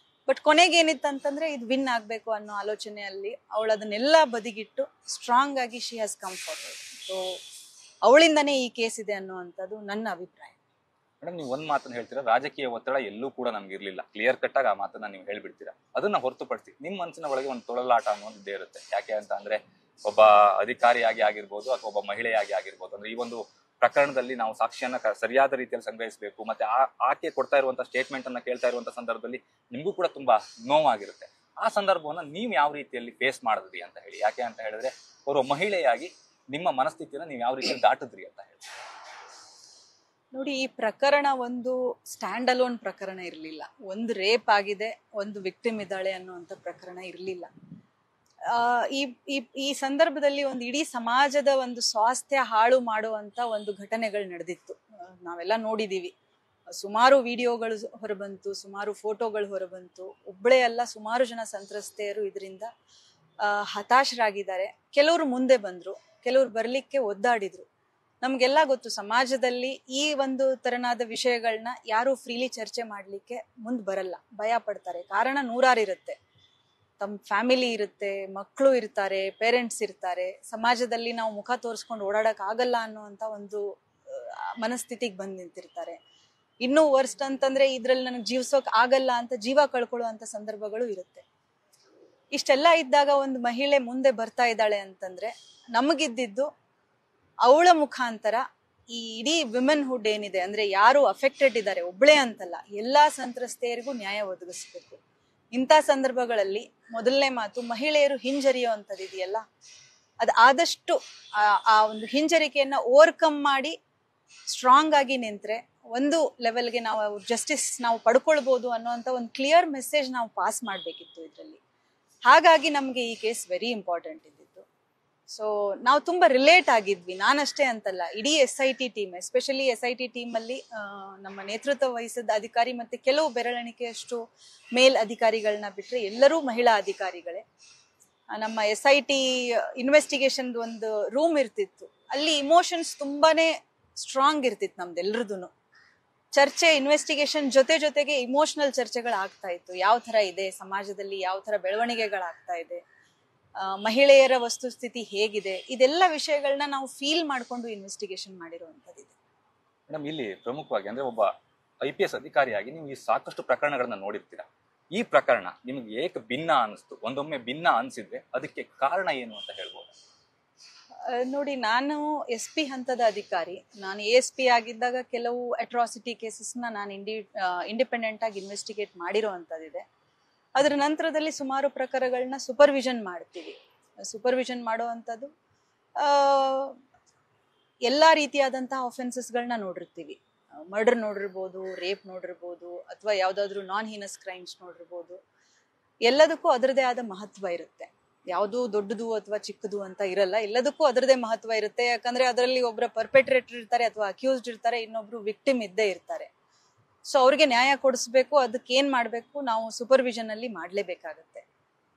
ಬಟ್ ಕೊನೆಗೆ ಏನಿತ್ತಂತಂದ್ರೆ, ಇದು ವಿನ್ ಆಗ್ಬೇಕು ಅನ್ನೋ ಆಲೋಚನೆಯಲ್ಲಿ ಅವಳು ಅದನ್ನೆಲ್ಲ ಬದಿಗಿಟ್ಟು ಸ್ಟ್ರಾಂಗ್ ಆಗಿ she has come forward. So ಅವಳಿಂದನೇ ಈ ಕೇಸ್ ಇದೆ ಅನ್ನುವಂಥದ್ದು ನನ್ನ ಅಭಿಪ್ರಾಯ. ಮೇಡಮ್, ನೀವು ಒಂದ್ ಮಾತನ್ನ ಹೇಳ್ತೀರಾ, ರಾಜಕೀಯ ಒತ್ತಡ ಎಲ್ಲೂ ಕೂಡ ನಮ್ಗೆ ಇರ್ಲಿಲ್ಲ, ಕ್ಲಿಯರ್ ಕಟ್ ಆಗಿ ಆ ಮಾತನ್ನ ನೀವು ಹೇಳ್ಬಿಡ್ತೀರಾ. ಅದನ್ನ ಹೊರತುಪಡಿಸಿ ನಿಮ್ಮ ಮನಸ್ಸಿನ ಒಳಗೆ ಒಂದು ತೊಳಲಾಟ ಅನ್ನೋದು ಇದ್ದೇ ಇರುತ್ತೆ. ಯಾಕೆ ಅಂತ ಅಂದ್ರೆ ಒಬ್ಬ ಅಧಿಕಾರಿಯಾಗಿ ಆಗಿರ್ಬೋದು ಅಥವಾ ಒಬ್ಬ ಮಹಿಳೆಯಾಗಿ ಆಗಿರ್ಬೋದು, ಅಂದ್ರೆ ಈ ಒಂದು ಪ್ರಕರಣದಲ್ಲಿ ನಾವು ಸಾಕ್ಷ್ಯನ ಸರಿಯಾದ ರೀತಿಯಲ್ಲಿ ಸಂಗ್ರಹಿಸಬೇಕು, ಮತ್ತೆ ಆಕೆ ಕೊಡ್ತಾ ಇರುವಂತ ಸ್ಟೇಟ್ಮೆಂಟ್ ಅನ್ನ ಕೇಳ್ತಾ ಇರುವಂತ ಸಂದರ್ಭದಲ್ಲಿ ನಿಮಗೂ ಕೂಡ ತುಂಬಾ ನೋವಾಗಿರುತ್ತೆ. ಆ ಸಂದರ್ಭವನ್ನ ನೀವು ಯಾವ ರೀತಿಯಲ್ಲಿ ಫೇಸ್ ಮಾಡಿದ್ರಿ ಅಂತ ಹೇಳಿ. ಯಾಕೆ ಅಂತ ಹೇಳಿದ್ರೆ ಅವರು ಮಹಿಳೆಯಾಗಿ ನಿಮ್ಮ ಮನಸ್ಥಿತಿಯನ್ನ ನೀವು ಯಾವ ರೀತಿಯಲ್ಲಿ ದಾಟಿದ್ರಿ ಅಂತ ಹೇಳಿ. ನೋಡಿ, ಈ ಪ್ರಕರಣ ಒಂದು ಸ್ಟ್ಯಾಂಡ್ ಅಲೋನ್ ಪ್ರಕರಣ ಇರಲಿಲ್ಲ. ಒಂದು ರೇಪ್ ಆಗಿದೆ, ಒಂದು ವಿಕ್ಟಿಮ್ ಇದ್ದಾಳೆ ಅನ್ನುವಂಥ ಪ್ರಕರಣ ಇರಲಿಲ್ಲ. ಈ ಸಂದರ್ಭದಲ್ಲಿ ಒಂದು ಇಡೀ ಸಮಾಜದ ಒಂದು ಸ್ವಾಸ್ಥ್ಯ ಹಾಳು ಮಾಡುವಂತ ಒಂದು ಘಟನೆಗಳು ನಡೆದಿತ್ತು. ನಾವೆಲ್ಲ ನೋಡಿದೀವಿ. ಸುಮಾರು ವಿಡಿಯೋಗಳು ಹೊರಬಂತು, ಸುಮಾರು ಫೋಟೋಗಳು ಹೊರಬಂತು. ಒಬ್ಬಳೇ ಅಲ್ಲ, ಸುಮಾರು ಜನ ಸಂತ್ರಸ್ತೆಯರು ಇದರಿಂದ ಹತಾಶರಾಗಿದ್ದಾರೆ. ಕೆಲವರು ಮುಂದೆ ಬಂದ್ರು, ಕೆಲವರು ಬರ್ಲಿಕ್ಕೆ ಒದ್ದಾಡಿದ್ರು. ನಮ್ಗೆಲ್ಲ ಗೊತ್ತು, ಸಮಾಜದಲ್ಲಿ ಈ ಒಂದು ತರನಾದ ವಿಷಯಗಳನ್ನ ಯಾರು ಫ್ರೀಲಿ ಚರ್ಚೆ ಮಾಡ್ಲಿಕ್ಕೆ ಮುಂದೆ ಬರಲ್ಲ, ಭಯ ಪಡ್ತಾರೆ. ಕಾರಣ ನೂರಾರಿರುತ್ತೆ. ತಮ್ಮ ಫ್ಯಾಮಿಲಿ ಇರುತ್ತೆ, ಮಕ್ಕಳು ಇರ್ತಾರೆ, ಪೇರೆಂಟ್ಸ್ ಇರ್ತಾರೆ. ಸಮಾಜದಲ್ಲಿ ನಾವು ಮುಖ ತೋರಿಸ್ಕೊಂಡು ಓಡಾಡಕ್ ಆಗಲ್ಲ ಅನ್ನುವಂತ ಒಂದು ಮನಸ್ಥಿತಿಗೆ ಬಂದ್ ನಿಂತಿರ್ತಾರೆ. ಇನ್ನೂ ವರ್ಸ್ಟ್ ಅಂತಂದ್ರೆ ಇದ್ರಲ್ಲಿ ನನಗೆ ಜೀವಿಸೋಕ್ ಆಗಲ್ಲ ಅಂತ ಜೀವ ಕಳ್ಕೊಳ್ಳುವಂತ ಸಂದರ್ಭಗಳು ಇರುತ್ತೆ. ಇಷ್ಟೆಲ್ಲ ಇದ್ದಾಗ ಒಂದು ಮಹಿಳೆ ಮುಂದೆ ಬರ್ತಾ ಇದ್ದಾಳೆ ಅಂತಂದ್ರೆ ನಮಗಿದ್ದಿದ್ದು ಅವಳ ಮುಖಾಂತರ ಈ ಇಡೀ ವಿಮೆನ್ಹುಡ್ ಏನಿದೆ, ಅಂದ್ರೆ ಯಾರು ಅಫೆಕ್ಟೆಡ್ ಇದ್ದಾರೆ, ಒಬ್ಳೆ ಅಂತಲ್ಲ, ಎಲ್ಲಾ ಸಂತ್ರಸ್ತೆಯರಿಗೂ ನ್ಯಾಯ ಒದಗಿಸ್ಬೇಕು. ಇಂಥ ಸಂದರ್ಭಗಳಲ್ಲಿ ಮೊದಲನೇ ಮಾತು, ಮಹಿಳೆಯರು ಹಿಂಜರಿಯುವಂಥದ್ದು ಇದೆಯಲ್ಲ, ಅದು ಆದಷ್ಟು ಆ ಒಂದು ಹಿಂಜರಿಕೆಯನ್ನ ಓವರ್ಕಮ್ ಮಾಡಿ ಸ್ಟ್ರಾಂಗ್ ಆಗಿ ನಿಂತ್ರೆ ಒಂದು ಲೆವೆಲ್ಗೆ ನಾವು ಜಸ್ಟಿಸ್ ನಾವು ಪಡ್ಕೊಳ್ಬಹುದು ಅನ್ನೋಂಥ ಒಂದು ಕ್ಲಿಯರ್ ಮೆಸೇಜ್ ನಾವು ಪಾಸ್ ಮಾಡಬೇಕಿತ್ತು ಇದರಲ್ಲಿ. ಹಾಗಾಗಿ ನಮಗೆ ಈ ಕೇಸ್ ವೆರಿ ಇಂಪಾರ್ಟೆಂಟ್ ಇದ್ದಿತ್ತು. ಸೊ ನಾವು ತುಂಬಾ ರಿಲೇಟ್ ಆಗಿದ್ವಿ, ನಾನಷ್ಟೇ ಅಂತಲ್ಲ, ಇಡೀ SIT team, especially SIT team ಅಲ್ಲಿ ನಮ್ಮ ನೇತೃತ್ವ ವಹಿಸಿದ ಅಧಿಕಾರಿ ಮತ್ತೆ ಕೆಲವು ಬೆರಳೆಣಿಕೆಯಷ್ಟು ಮೇಲ್ ಅಧಿಕಾರಿಗಳನ್ನ ಬಿಟ್ರೆ ಎಲ್ಲರೂ ಮಹಿಳಾ ಅಧಿಕಾರಿಗಳೇ. ನಮ್ಮ SIT ಇನ್ವೆಸ್ಟಿಗೇಷನ್ ಒಂದು ರೂಮ್ ಇರ್ತಿತ್ತು, ಅಲ್ಲಿ ಇಮೋಷನ್ಸ್ ತುಂಬಾನೇ ಸ್ಟ್ರಾಂಗ್ ಇರ್ತಿತ್ತು ನಮ್ದೆಲ್ರದೂನು. ಚರ್ಚೆ, ಇನ್ವೆಸ್ಟಿಗೇಷನ್ ಜೊತೆಗೆ ಇಮೋಷನಲ್ ಚರ್ಚೆಗಳು ಆಗ್ತಾ ಇತ್ತು. ಯಾವ ತರ ಇದೆ ಸಮಾಜದಲ್ಲಿ, ಯಾವ ತರ ಬೆಳವಣಿಗೆಗಳಾಗ್ತಾ ಇದೆ, ಮಹಿಳೆಯರ ವಸ್ತುಸ್ಥಿತಿ ಹೇಗಿದೆ, ಇದೆಲ್ಲ ವಿಷಯಗಳನ್ನ ನಾವು ಫೀಲ್ ಮಾಡ್ಕೊಂಡು ಇನ್ವೆಸ್ಟಿಗೇಷನ್ ಮಾಡಿರುವಂತದ್ದಿದೆ. ಮೇಡಮ್, ಇಲ್ಲಿ ಪ್ರಮುಖವಾಗಿ ಅಂದ್ರೆ ಒಬ್ಬ IPS ಅಧಿಕಾರಿಯಾಗಿ ನೀವು ಈ ಸಾಕಷ್ಟು ಪ್ರಕರಣಗಳನ್ನ ನೋಡಿರ್ತೀರಾ. ಈ ಪ್ರಕರಣ ನಿಮ್ಗೆ ಏಕ ಭಿನ್ನ ಅನಿಸ್ತು, ಒಂದೊಮ್ಮೆ ಭಿನ್ನ ಅನ್ಸಿದ್ರೆ ಅದಕ್ಕೆ ಕಾರಣ ಏನು ಅಂತ ಹೇಳ್ಬೋದು? ನೋಡಿ, ನಾನು SP ಹಂತದ ಅಧಿಕಾರಿ. ನಾನು ASP ಆಗಿದ್ದಾಗ ಕೆಲವು ಅಟ್ರಾಸಿಟಿ ಕೇಸಸ್ನ ನಾನು ಇಂಡಿಪೆಂಡೆಂಟ್ ಆಗಿ ಇನ್ವೆಸ್ಟಿಗೇಟ್ ಮಾಡಿರೋವಂಥದ್ದಿದೆ. ಅದರ ನಂತರದಲ್ಲಿ ಸುಮಾರು ಪ್ರಕರಣಗಳನ್ನ ಸೂಪರ್ವಿಷನ್ ಮಾಡ್ತೀವಿ. ಸೂಪರ್ವಿಷನ್ ಮಾಡುವಂಥದ್ದು ಎಲ್ಲ ರೀತಿಯಾದಂತಹ ಒಫೆನ್ಸಸ್ಗಳನ್ನ ನೋಡಿರ್ತೀವಿ. ಮರ್ಡರ್ ನೋಡಿರ್ಬೋದು, ರೇಪ್ ನೋಡಿರ್ಬೋದು, ಅಥವಾ ಯಾವುದಾದ್ರೂ ನಾನ್ ಹೀನಸ್ ಕ್ರೈಮ್ಸ್ ನೋಡಿರ್ಬೋದು. ಎಲ್ಲದಕ್ಕೂ ಅದರದೇ ಆದ ಮಹತ್ವ ಇರುತ್ತೆ. ಯಾವುದು ದೊಡ್ಡದು ಅಥವಾ ಚಿಕ್ಕದು ಅಂತ ಇರಲ್ಲ, ಎಲ್ಲದಕ್ಕೂ ಅದರದೇ ಮಹತ್ವ ಇರುತ್ತೆ. ಯಾಕಂದ್ರೆ ಅದರಲ್ಲಿ ಒಬ್ಬರ ಪರ್ಪೆಟ್ರೇಟರ್ ಇರ್ತಾರೆ ಅಥವಾ ಅಕ್ಯೂಸ್ಡ್ ಇರ್ತಾರೆ, ಇನ್ನೊಬ್ರು ವಿಕ್ಟಿಮ್ ಇದ್ದೇ ಇರ್ತಾರೆ. ಸೊ ಅವ್ರಿಗೆ ನ್ಯಾಯ ಕೊಡಿಸ್ಬೇಕು, ಅದಕ್ಕೆ ಏನ್ ಮಾಡ್ಬೇಕು, ನಾವು ಸೂಪರ್ವಿಷನ್ ಅಲ್ಲಿ ಮಾಡ್ಲೇಬೇಕಾಗತ್ತೆ.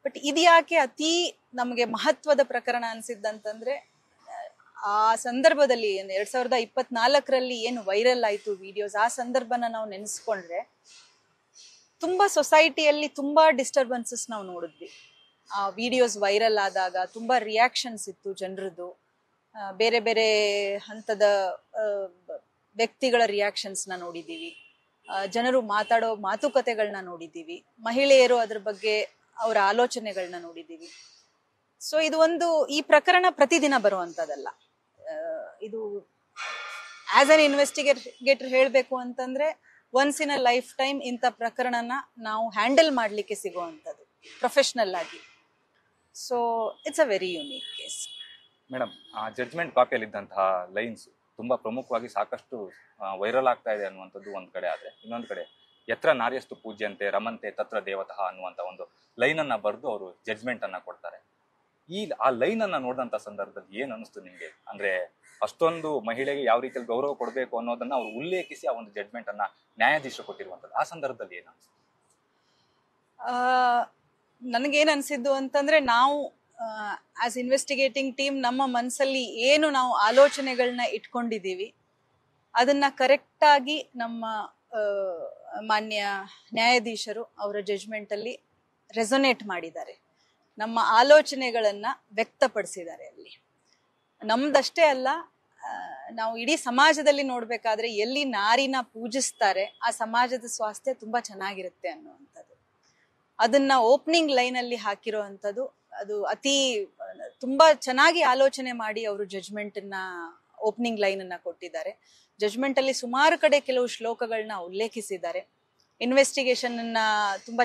ಬಟ್ ಇದ್ಯಾಕೆ ಅತಿ ನಮಗೆ ಮಹತ್ವದ ಪ್ರಕರಣ ಅನ್ಸಿದ್ದಂತಂದ್ರೆ, ಆ ಸಂದರ್ಭದಲ್ಲಿ 2024ರಲ್ಲಿ ಏನು ವೈರಲ್ ಆಯ್ತು ವಿಡಿಯೋಸ್, ಆ ಸಂದರ್ಭನ ನಾವು ನೆನೆಸ್ಕೊಂಡ್ರೆ ತುಂಬಾ ಸೊಸೈಟಿಯಲ್ಲಿ ತುಂಬಾ ಡಿಸ್ಟರ್ಬೆನ್ಸಸ್ ನಾವು ನೋಡಿದ್ವಿ. ಆ ವಿಡಿಯೋಸ್ ವೈರಲ್ ಆದಾಗ ತುಂಬಾ ರಿಯಾಕ್ಷನ್ಸ್ ಇತ್ತು ಜನರದ್ದು. ಬೇರೆ ಬೇರೆ ಹಂತದ ವ್ಯಕ್ತಿಗಳ ರಿಯಾಕ್ಷನ್ಸ್ ನ ನೋಡಿದೀವಿ. ಜನರು ಮಾತಾಡೋ ಮಾತುಕತೆಗಳನ್ನ ನೋಡಿದೀವಿ. ಮಹಿಳೆಯರು ಅದ್ರ ಬಗ್ಗೆ ಅವರ ಆಲೋಚನೆಗಳನ್ನ ನೋಡಿದೀವಿ. ಸೊ ಇದು ಈ ಪ್ರಕರಣ ಪ್ರತಿದಿನ ಬರುವಂತದಲ್ಲ. ಇದು ಆಸ್ ಅನ್ ಇನ್ವೆಸ್ಟಿಗೇಟರ್ ಹೇಳ್ಬೇಕು ಅಂತಂದ್ರೆ once in a life time ಇಂಥ ಪ್ರಕರಣನ ನಾವು ಹ್ಯಾಂಡಲ್ ಮಾಡ್ಲಿಕ್ಕೆ ಸಿಗುವಂಥದ್ದು ಪ್ರೊಫೆಷನಲ್ ಆಗಿ. So it's a very unique case. Madam, ಆ ಜಡ್ಜ್ಮೆಂಟ್ ಕಾಪಿಯಲ್ಲಿ ಇದ್ದಂತಹ ಲೈನ್ಸ್ ತುಂಬಾ ಪ್ರಮುಖವಾಗಿ ಸಾಕಷ್ಟು ವೈರಲ್ ಆಗ್ತಾ ಇದೆ ಅನ್ನುವಂಥದ್ದು ಒಂದ್ ಕಡೆ ಆದ್ರೆ, ಇನ್ನೊಂದ್ ಕಡೆ ಯತ್ರ ನಾರ್ಯಸ್ತು ಪೂಜ್ಯಂತೆ ರಮಂತೆ ತತ್ರ ದೇವತಃ ಅನ್ನುವಂತ ಒಂದು ಲೈನ್ ಅನ್ನ ಬರೆದು ಅವರು ಜಡ್ಜ್ಮೆಂಟ್ ಅನ್ನ ಕೊಡ್ತಾರೆ. ಆ ಲೈನ್ ಅನ್ನ ನೋಡಿದಂತ ಸಂದರ್ಭದಲ್ಲಿ ಏನ್ ಅನಿಸ್ತು ನಿಮ್ಗೆ? ಅಂದ್ರೆ ಅಷ್ಟೊಂದು ಮಹಿಳೆಗೆ ಯಾವ ರೀತಿಯಲ್ಲಿ ಗೌರವ ಕೊಡಬೇಕು ಅನ್ನೋದನ್ನ ಅವ್ರು ಉಲ್ಲೇಖಿಸಿ ಆ ಒಂದು ಜಡ್ಜ್ಮೆಂಟ್ ಅನ್ನ ನ್ಯಾಯಾಧೀಶರು ಕೊಟ್ಟಿರುವಂತದ್ದು. ಆ ಸಂದರ್ಭದಲ್ಲಿ ಏನ್ ಅನಿಸ್ತು? ನನಗೇನ್ ಅನ್ಸಿದ್ದು ಅಂತಂದ್ರೆ, ನಾವು ಆಸ್ ಇನ್ವೆಸ್ಟಿಗೇಟಿಂಗ್ ಟೀಮ್ ನಮ್ಮ ಮನಸ್ಸಲ್ಲಿ ಏನು ನಾವು ಆಲೋಚನೆಗಳನ್ನ ಇಟ್ಕೊಂಡಿದೀವಿ ಅದನ್ನ ಕರೆಕ್ಟ್ ಆಗಿ ನಮ್ಮ ಮಾನ್ಯ ನ್ಯಾಯಾಧೀಶರು ಅವರ ಜಡ್ಜ್ಮೆಂಟ್ ಅಲ್ಲಿ ರೆಸೊನೇಟ್ ಮಾಡಿದ್ದಾರೆ. ನಮ್ಮ ಆಲೋಚನೆಗಳನ್ನ ವ್ಯಕ್ತಪಡಿಸಿದ್ದಾರೆ ಅಲ್ಲಿ. ನಮ್ದಷ್ಟೇ ಅಲ್ಲ, ನಾವು ಇಡೀ ಸಮಾಜದಲ್ಲಿ ನೋಡ್ಬೇಕಾದ್ರೆ ಎಲ್ಲಿ ನಾರಿನ ಪೂಜಿಸ್ತಾರೆ ಆ ಸಮಾಜದ ಸ್ವಾಸ್ಥ್ಯ ತುಂಬಾ ಚೆನ್ನಾಗಿರುತ್ತೆ ಅನ್ನುವಂಥದ್ದು. ಅದನ್ನ ಓಪನಿಂಗ್ ಲೈನ್ ಅಲ್ಲಿ ಹಾಕಿರೋ ಅಂಥದ್ದು ಅದು ತುಂಬಾ ಚೆನ್ನಾಗಿ ಆಲೋಚನೆ ಮಾಡಿ ಅವರು ಜಡ್ಜ್ಮೆಂಟ್ ಓಪನಿಂಗ್ ಲೈನ್ ಅನ್ನ ಕೊಟ್ಟಿದ್ದಾರೆ. ಜಡ್ಜ್ಮೆಂಟ್ ಅಲ್ಲಿ ಸುಮಾರು ಕಡೆ ಕೆಲವು ಶ್ಲೋಕಗಳನ್ನ ಉಲ್ಲೇಖಿಸಿದ್ದಾರೆ. ಇನ್ವೆಸ್ಟಿಗೇಷನ್ ಅನ್ನ ತುಂಬಾ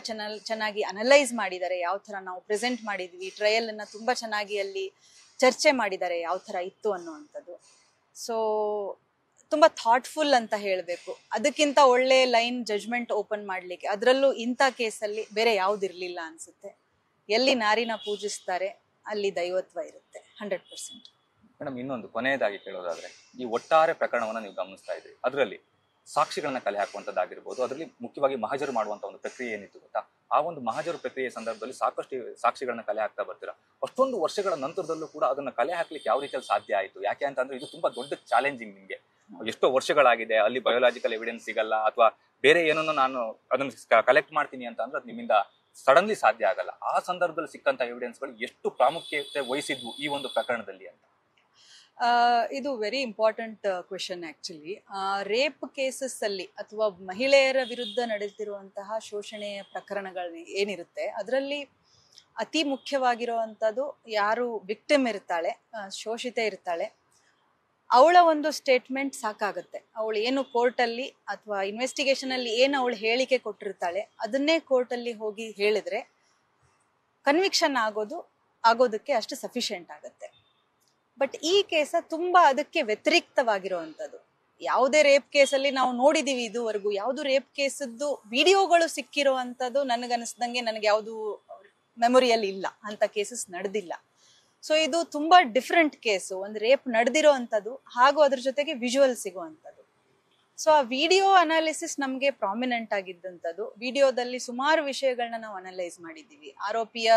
ಚೆನ್ನಾಗಿ ಅನಲೈಸ್ ಮಾಡಿದ್ದಾರೆ. ಯಾವ ತರ ನಾವು ಪ್ರೆಸೆಂಟ್ ಮಾಡಿದ್ವಿ, ಟ್ರಯಲ್ ಅನ್ನ ತುಂಬಾ ಚೆನ್ನಾಗಿ ಅಲ್ಲಿ ಚರ್ಚೆ ಮಾಡಿದ್ದಾರೆ ಯಾವ ತರ ಇತ್ತು ಅನ್ನುವಂಥದ್ದು. ಸೊ ತುಂಬಾ ಥಾಟ್ಫುಲ್ ಅಂತ ಹೇಳಬೇಕು. ಅದಕ್ಕಿಂತ ಒಳ್ಳೆ ಲೈನ್ ಜಡ್ಜ್ಮೆಂಟ್ ಓಪನ್ ಮಾಡ್ಲಿಕ್ಕೆ ಅದರಲ್ಲೂ ಇಂಥ ಕೇಸಲ್ಲಿ ಬೇರೆ ಯಾವ್ದಿರ್ಲಿಲ್ಲ ಅನ್ಸುತ್ತೆ. ಎಲ್ಲಿ ನಾರಿನ ಪೂಜಿಸ್ತಾರೆ ಅಲ್ಲಿ ದೈವತ್ವ ಇರುತ್ತೆ 100%. ಮೇಡಮ್, ಇನ್ನೊಂದು ಕೊನೆಯದಾಗಿ ಕೇಳೋದಾದ್ರೆ, ಈ ಒಟ್ಟಾರೆ ಪ್ರಕರಣವನ್ನ ನೀವು ಗಮನಿಸ್ತಾ ಇದ್ರಿ, ಅದರಲ್ಲಿ ಸಾಕ್ಷಿಗಳನ್ನ ಕಲೆ ಹಾಕುವಂತದ್ದಾಗಿರ್ಬೋದು, ಅದರಲ್ಲಿ ಮುಖ್ಯವಾಗಿ ಮಹಜರು ಮಾಡುವಂತ ಒಂದು ಪ್ರಕ್ರಿಯೆ ಏನಿತ್ತು ಗೊತ್ತಾ, ಆ ಒಂದು ಮಹಜರು ಪ್ರಕ್ರಿಯೆ ಸಂದರ್ಭದಲ್ಲಿ ಸಾಕಷ್ಟು ಸಾಕ್ಷಿಗಳನ್ನ ಕಲೆ ಹಾಕ್ತಾ ಬರ್ತೀರಾ. ಅಷ್ಟೊಂದು ವರ್ಷಗಳ ನಂತರದಲ್ಲೂ ಕೂಡ ಅದನ್ನ ಕಲೆ ಹಾಕ್ಲಿಕ್ಕೆ ಯಾವ ರೀತಿಯಲ್ಲಿ ಸಾಧ್ಯ ಆಯಿತು? ಯಾಕೆ ಅಂತಂದ್ರೆ ಇದು ತುಂಬಾ ದೊಡ್ಡ ಚಾಲೆಂಜಿಂಗ್. ನಿಮ್ಗೆ ಎಷ್ಟೋ ವರ್ಷಗಳಾಗಿದೆ, ಅಲ್ಲಿ ಬಯೋಲಾಜಿಕಲ್ ಎವಿಡೆನ್ಸ್ ಸಿಗಲ್ಲ ಅಥವಾ ಬೇರೆ ಏನನ್ನು ನಾನು ಅದನ್ನ ಕಲೆಕ್ಟ್ ಮಾಡ್ತೀನಿ ಅಂತ ಅಂದ್ರೆ ಅದು ನಿಮ್ಮಿಂದ ಸಡನ್ಲಿ ಸಾಧ್ಯ ಆಗಲ್ಲ. ಆ ಸಂದರ್ಭದಲ್ಲಿ ಸಿಕ್ಕಂತ ಎವಿಡೆನ್ಸ್ಗಳು ಎಷ್ಟು ಪ್ರಾಮುಖ್ಯತೆ ವಹಿಸಿದ್ವು ಈ ಒಂದು ಪ್ರಕರಣದಲ್ಲಿ ಅಂತ? ಇದು very important question actually. Rape cases ಅಲ್ಲಿ ಅಥವಾ ಮಹಿಳೆಯರ ವಿರುದ್ಧ ನಡೆದಿರುವಂತಹ ಶೋಷಣೆಯ ಪ್ರಕರಣಗಳು ಏನಿರುತ್ತೆ ಅದರಲ್ಲಿ ಅತಿ ಮುಖ್ಯವಾಗಿರುವಂತದ್ದು ಯಾರು ವಿಕ್ಟಿಮ್ ಇರ್ತಾಳೆ, ಶೋಷಿತೆ ಇರ್ತಾಳೆ, ಅವಳ ಒಂದು ಸ್ಟೇಟ್ಮೆಂಟ್ ಸಾಕಾಗುತ್ತೆ. ಅವಳು ಏನು ಕೋರ್ಟಲ್ಲಿ ಅಥವಾ ಇನ್ವೆಸ್ಟಿಗೇಷನ್ ಅಲ್ಲಿ ಏನು ಅವಳು ಹೇಳಿಕೆ ಕೊಟ್ಟಿರ್ತಾಳೆ ಅದನ್ನೇ ಕೋರ್ಟಲ್ಲಿ ಹೋಗಿ ಹೇಳಿದ್ರೆ ಕನ್ವಿಕ್ಷನ್ ಆಗೋದಕ್ಕೆ ಅಷ್ಟು ಸಫಿಶಿಯೆಂಟ್ ಆಗುತ್ತೆ. ಬಟ್ ಈ ಕೇಸ ತುಂಬಾ ಅದಕ್ಕೆ ವ್ಯತಿರಿಕ್ತವಾಗಿರುವಂತದ್ದು. ಯಾವುದೇ ರೇಪ್ ಕೇಸಲ್ಲಿ ನಾವು ನೋಡಿದೀವಿ ಇದುವರೆಗೂ ಯಾವ್ದು ರೇಪ್ ಕೇಸದ್ದು ವಿಡಿಯೋಗಳು ಸಿಕ್ಕಿರುವಂತದ್ದು ನನಗನ್ಸ್ದಂಗೆ ನನಗೆ ಯಾವ್ದು ಮೆಮೊರಿಯಲ್ಲಿ ಇಲ್ಲ, ಅಂತ ಕೇಸಸ್ ನಡೆದಿಲ್ಲ. ಸೊ ಇದು ತುಂಬಾ ಡಿಫ್ರೆಂಟ್ ಕೇಸು, ಒಂದು ರೇಪ್ ನಡೆದಿರೋ ಅಂಥದ್ದು ಹಾಗೂ ಅದ್ರ ಜೊತೆಗೆ ವಿಜುವಲ್ ಸಿಗುವಂಥದ್ದು. ಸೊ ಆ ವಿಡಿಯೋ ಅನಾಲಿಸಿಸ್ ನಮ್ಗೆ ಪ್ರಾಮಿನೆಂಟ್ ಆಗಿದ್ದಂಥದ್ದು. ವಿಡಿಯೋದಲ್ಲಿ ಸುಮಾರು ವಿಷಯಗಳನ್ನ ನಾವು ಅನಲೈಸ್ ಮಾಡಿದ್ದೀವಿ. ಆರೋಪಿಯ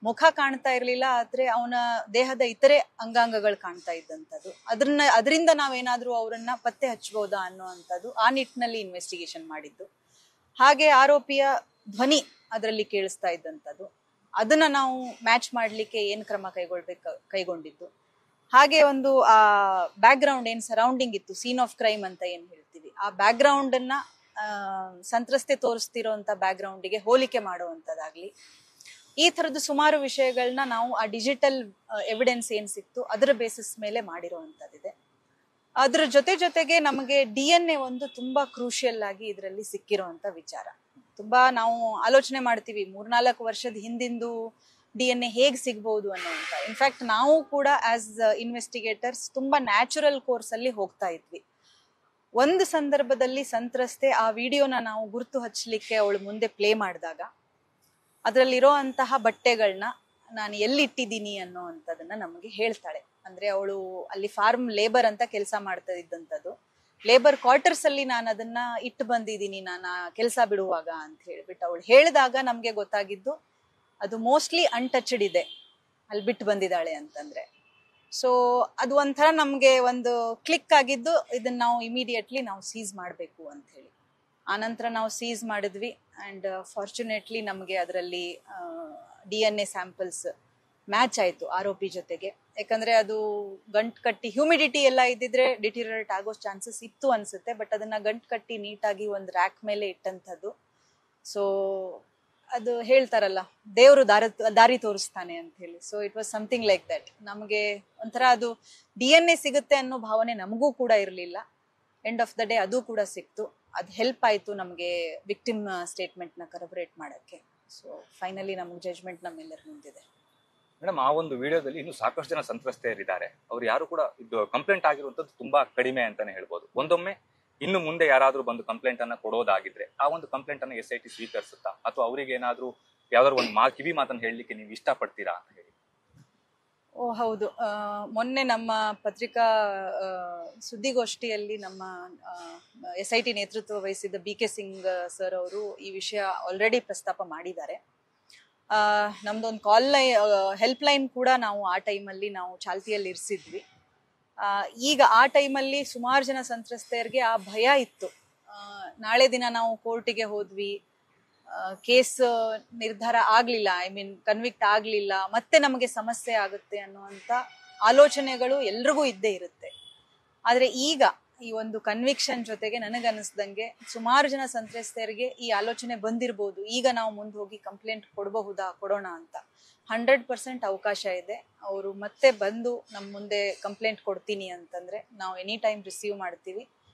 ಮುಖ ಕಾಣ್ತಾ ಇರ್ಲಿಲ್ಲ, ಆದ್ರೆ ಅವನ ದೇಹದ ಇತರೆ ಅಂಗಾಂಗಗಳು ಕಾಣ್ತಾ ಇದ್ದಂಥದ್ದು. ಅದರಿಂದ ನಾವೇನಾದ್ರೂ ಅವರನ್ನ ಪತ್ತೆ ಹಚ್ಚಬಹುದಾ ಅನ್ನುವಂಥದ್ದು ಆ ನಿಟ್ಟಿನಲ್ಲಿ ಇನ್ವೆಸ್ಟಿಗೇಷನ್ ಮಾಡಿದ್ದು. ಹಾಗೆ ಆರೋಪಿಯ ಧ್ವನಿ ಅದರಲ್ಲಿ ಕೇಳಿಸ್ತಾ ಇದ್ದಂಥದ್ದು, ಅದನ್ನ ನಾವು ಮ್ಯಾಚ್ ಮಾಡ್ಲಿಕ್ಕೆ ಏನ್ ಕ್ರಮ ಕೈಗೊಂಡಿದ್ದು. ಹಾಗೆ ಒಂದು ಆ ಬ್ಯಾಕ್ ಗ್ರೌಂಡ್ ಏನ್ ಸರೌಂಡಿಂಗ್ ಇತ್ತು, ಸೀನ್ ಆಫ್ ಕ್ರೈಮ್ ಅಂತ ಏನ್ ಹೇಳ್ತೀವಿ, ಆ ಬ್ಯಾಕ್ ಗ್ರೌಂಡ್ ಅನ್ನ ಸಂತ್ರಸ್ತೆ ತೋರಿಸ್ತಿರೋಂತ ಬ್ಯಾಕ್ ಗ್ರೌಂಡಿಗೆ ಹೋಲಿಕೆ ಮಾಡುವಂತದ್ದಾಗ್ಲಿ, ಈ ತರದ್ದು ಸುಮಾರು ವಿಷಯಗಳನ್ನ ನಾವು ಆ ಡಿಜಿಟಲ್ ಎವಿಡೆನ್ಸ್ ಏನ್ ಸಿಕ್ತು ಅದರ ಬೇಸಿಸ್ ಮೇಲೆ ಮಾಡಿರುವಂತದ್ದಿದೆ. ಅದ್ರ ಜೊತೆಗೆ ನಮಗೆ DNA ಒಂದು ತುಂಬಾ ಕ್ರೂಷಿಯಲ್ ಆಗಿ ಇದರಲ್ಲಿ ಸಿಕ್ಕಿರುವಂತ ವಿಚಾರ. ತುಂಬಾ ನಾವು ಆಲೋಚನೆ ಮಾಡ್ತೀವಿ 3-4 ವರ್ಷದ ಹಿಂದಿಂದು DNA ಹೇಗ್ ಸಿಗ್ಬಹುದು ಅನ್ನೋಂತ. ಇನ್ಫ್ಯಾಕ್ಟ್ ನಾವು ಕೂಡ ಆಸ್ ಇನ್ವೆಸ್ಟಿಗೇಟರ್ಸ್ ತುಂಬಾ ನ್ಯಾಚುರಲ್ ಕೋರ್ಸ್ ಅಲ್ಲಿ ಹೋಗ್ತಾ ಇದ್ವಿ. ಒಂದು ಸಂದರ್ಭದಲ್ಲಿ ಸಂತ್ರಸ್ತೆ ಆ ವಿಡಿಯೋನ ನಾವು ಗುರುತು ಹಚ್ಚಲಿಕ್ಕೆ ಅವಳು ಮುಂದೆ ಪ್ಲೇ ಮಾಡಿದಾಗ ಅದರಲ್ಲಿರೋ ಅಂತಹ ಬಟ್ಟೆಗಳನ್ನ ನಾನು ಎಲ್ಲಿಟ್ಟಿದ್ದೀನಿ ಅನ್ನೋ ಅಂತದನ್ನ ನಮಗೆ ಹೇಳ್ತಾಳೆ. ಅಂದ್ರೆ ಅವಳು ಅಲ್ಲಿ ಫಾರ್ಮ್ ಲೇಬರ್ ಅಂತ ಕೆಲಸ ಮಾಡ್ತಾ ಇದ್ದಂಥದ್ದು. ಲೇಬರ್ ಕ್ವಾರ್ಟರ್ಸ್ ಅಲ್ಲಿ ನಾನು ಅದನ್ನ ಇಟ್ಟು ಬಂದಿದ್ದೀನಿ ನಾನು ಕೆಲಸ ಬಿಡುವಾಗ ಅಂತ ಹೇಳ್ಬಿಟ್ಟು ಅವಳು ಹೇಳಿದಾಗ ನಮ್ಗೆ ಗೊತ್ತಾಗಿದ್ದು ಅದು ಮೋಸ್ಟ್ಲಿ ಅನ್ಟಚ್ಡ್ ಇದೆ, ಅಲ್ಲಿ ಬಿಟ್ಟು ಬಂದಿದ್ದಾಳೆ ಅಂತಂದ್ರೆ. ಸೊ ಅದು ಒಂಥರ ನಮ್ಗೆ ಒಂದು ಕ್ಲಿಕ್ ಆಗಿದ್ದು, ಇದನ್ನ ನಾವು ಇಮಿಡಿಯೇಟ್ಲಿ ನಾವು ಸೀಸ್ ಮಾಡಬೇಕು ಅಂತ ಹೇಳಿ. ಆನಂತರ ನಾವು ಸೀಸ್ ಮಾಡಿದ್ವಿ ಅಂಡ್ ಫಾರ್ಚುನೇಟ್ಲಿ ನಮಗೆ ಅದರಲ್ಲಿ DNA ಸ್ಯಾಂಪಲ್ಸ್ ಮ್ಯಾಚ್ ಆಯ್ತು ಆರೋಪಿ ಜೊತೆಗೆ. ಯಾಕಂದ್ರೆ ಅದು ಗಂಟು ಕಟ್ಟಿ ಹ್ಯೂಮಿಡಿಟಿ ಎಲ್ಲ ಇದ್ದಿದ್ರೆ ಡಿಟಿರಿಯರೇಟ್ ಆಗೋ ಚಾನ್ಸಸ್ ಇತ್ತು ಅನ್ಸುತ್ತೆ. ಬಟ್ ಅದನ್ನ ಗಂಟು ಕಟ್ಟಿ ನೀಟಾಗಿ ಒಂದು ರ್ಯಾಕ್ ಮೇಲೆ ಇಟ್ಟಂಥದ್ದು. ಸೊ ಅದು ಹೇಳ್ತಾರಲ್ಲ, ದೇವರು ದಾರಿ ತೋರಿಸ್ತಾನೆ ಅಂತ ಹೇಳಿ. So it was something like that. ನಮಗೆ ಒಂಥರ ಅದು DNA ಸಿಗುತ್ತೆ ಅನ್ನೋ ಭಾವನೆ ನಮಗೂ ಕೂಡ ಇರಲಿಲ್ಲ. ಎಂಡ್ ಆಫ್ ದ ಡೇ ಅದು ಕೂಡ ಸಿಕ್ತು. ಅದು ಹೆಲ್ಪ್ ಆಯ್ತು ನಮಗೆ ವಿಕ್ಟಿಮ್ ಸ್ಟೇಟ್ಮೆಂಟ್ ನ ಕರಬರೇಟ್ ಮಾಡಕ್ಕೆ. ಸೊ ಫೈನಲಿ ನಮ್ಗೆ ಜಡ್ಜ್ಮೆಂಟ್ ನಮ್ಮೆಲ್ಲರ ಮುಂದಿದೆ. ಮೇಡಮ್, ಆ ಒಂದು ವಿಡಿಯೋದಲ್ಲಿ ಇನ್ನು ಸಾಕಷ್ಟು ಜನ ಸಂತ್ರಸ್ತೆಯರಿದ್ದಾರೆ. ಅವ್ರು ಯಾರು ಕೂಡ ಇದು ಕಂಪ್ಲೇಂಟ್ ಆಗಿರುವಂತದ್ದು ತುಂಬಾ ಕಡಿಮೆ ಅಂತಾನೆ ಹೇಳ್ಬೋದು. ಒಂದೊಮ್ಮೆ ಇನ್ನು ಮುಂದೆ ಯಾರಾದ್ರೂ ಬಂದು ಕಂಪ್ಲೇಂಟ್ ಅನ್ನ ಕೊಡೋದಾಗಿದ್ರೆ ಆ ಒಂದು ಕಂಪ್ಲೇಂಟ್ ಅನ್ನ SIT ಸ್ವೀಕರಿಸುತ್ತಾ ಅಥವಾ ಅವರಿಗೆ ಏನಾದ್ರೂ ಯಾವ್ದಾದ್ರು ಒಂದು ಕಿವಿ ಮಾತನ್ನ ಹೇಳಲಿಕ್ಕೆ ನೀವು ಇಷ್ಟಪಡ್ತೀರಾ ಅಂತ ಹೇಳಿ? ಓ ಹೌದು, ಮೊನ್ನೆ ನಮ್ಮ ಪತ್ರಿಕಾ ಸುದ್ದಿಗೋಷ್ಠಿಯಲ್ಲಿ ನಮ್ಮ SIT ನೇತೃತ್ವ ವಹಿಸಿದ BK ಸಿಂಗ್ ಸರ್ ಅವರು ಈ ವಿಷಯ ಆಲ್ರೆಡಿ ಪ್ರಸ್ತಾಪ ಮಾಡಿದ್ದಾರೆ. ನಮ್ದೊಂದು ಹೆಲ್ಪ್ ಲೈನ್ ಕೂಡ ನಾವು ಆ ಟೈಮಲ್ಲಿ ನಾವು ಚಾಲ್ತಿಯಲ್ಲಿ ಇರಿಸಿದ್ವಿ. ಈಗ ಆ ಟೈಮಲ್ಲಿ ಸುಮಾರು ಜನ ಸಂತ್ರಸ್ತೆಯರಿಗೆ ಆ ಭಯ ಇತ್ತು. ನಾಳೆ ದಿನ ನಾವು ಕೋರ್ಟಿಗೆ ಹೋದ್ವಿ, ಕೇಸ್ ನಿರ್ಧಾರ ಆಗ್ಲಿಲ್ಲ, ಕನ್ವಿಕ್ಟ್ ಆಗ್ಲಿಲ್ಲ, ಮತ್ತೆ ನಮಗೆ ಸಮಸ್ಯೆ ಆಗುತ್ತೆ ಅನ್ನುವಂತ ಆಲೋಚನೆಗಳು ಎಲ್ರಿಗೂ ಇದ್ದೇ ಇರುತ್ತೆ. ಆದ್ರೆ ಈಗ ಈ ಒಂದು ಕನ್ವಿಕ್ಷನ್ ಜೊತೆಗೆ ನನಗನ್ನಿಸ್ದಂಗೆ ಸುಮಾರು ಜನ ಸಂತ್ರಸ್ತೆಯರಿಗೆ ಈ ಆಲೋಚನೆ ಬಂದಿರಬಹುದು, ಈಗ ನಾವು ಮುಂದೆ ಹೋಗಿ ಕಂಪ್ಲೇಂಟ್ ಕೊಡೋಣ ಅಂತ. 100% ಅವಕಾಶ ಇದೆ. ಅವರು ಮತ್ತೆ ಬಂದು ನಮ್ಮ ಮುಂದೆ ಕಂಪ್ಲೇಂಟ್ ಕೊಡ್ತೀನಿ ಅಂತಂದ್ರೆ ನಾವು ಎನಿ ಟೈಮ್ ರಿಸೀವ್ ಮಾಡ್ತೀವಿ.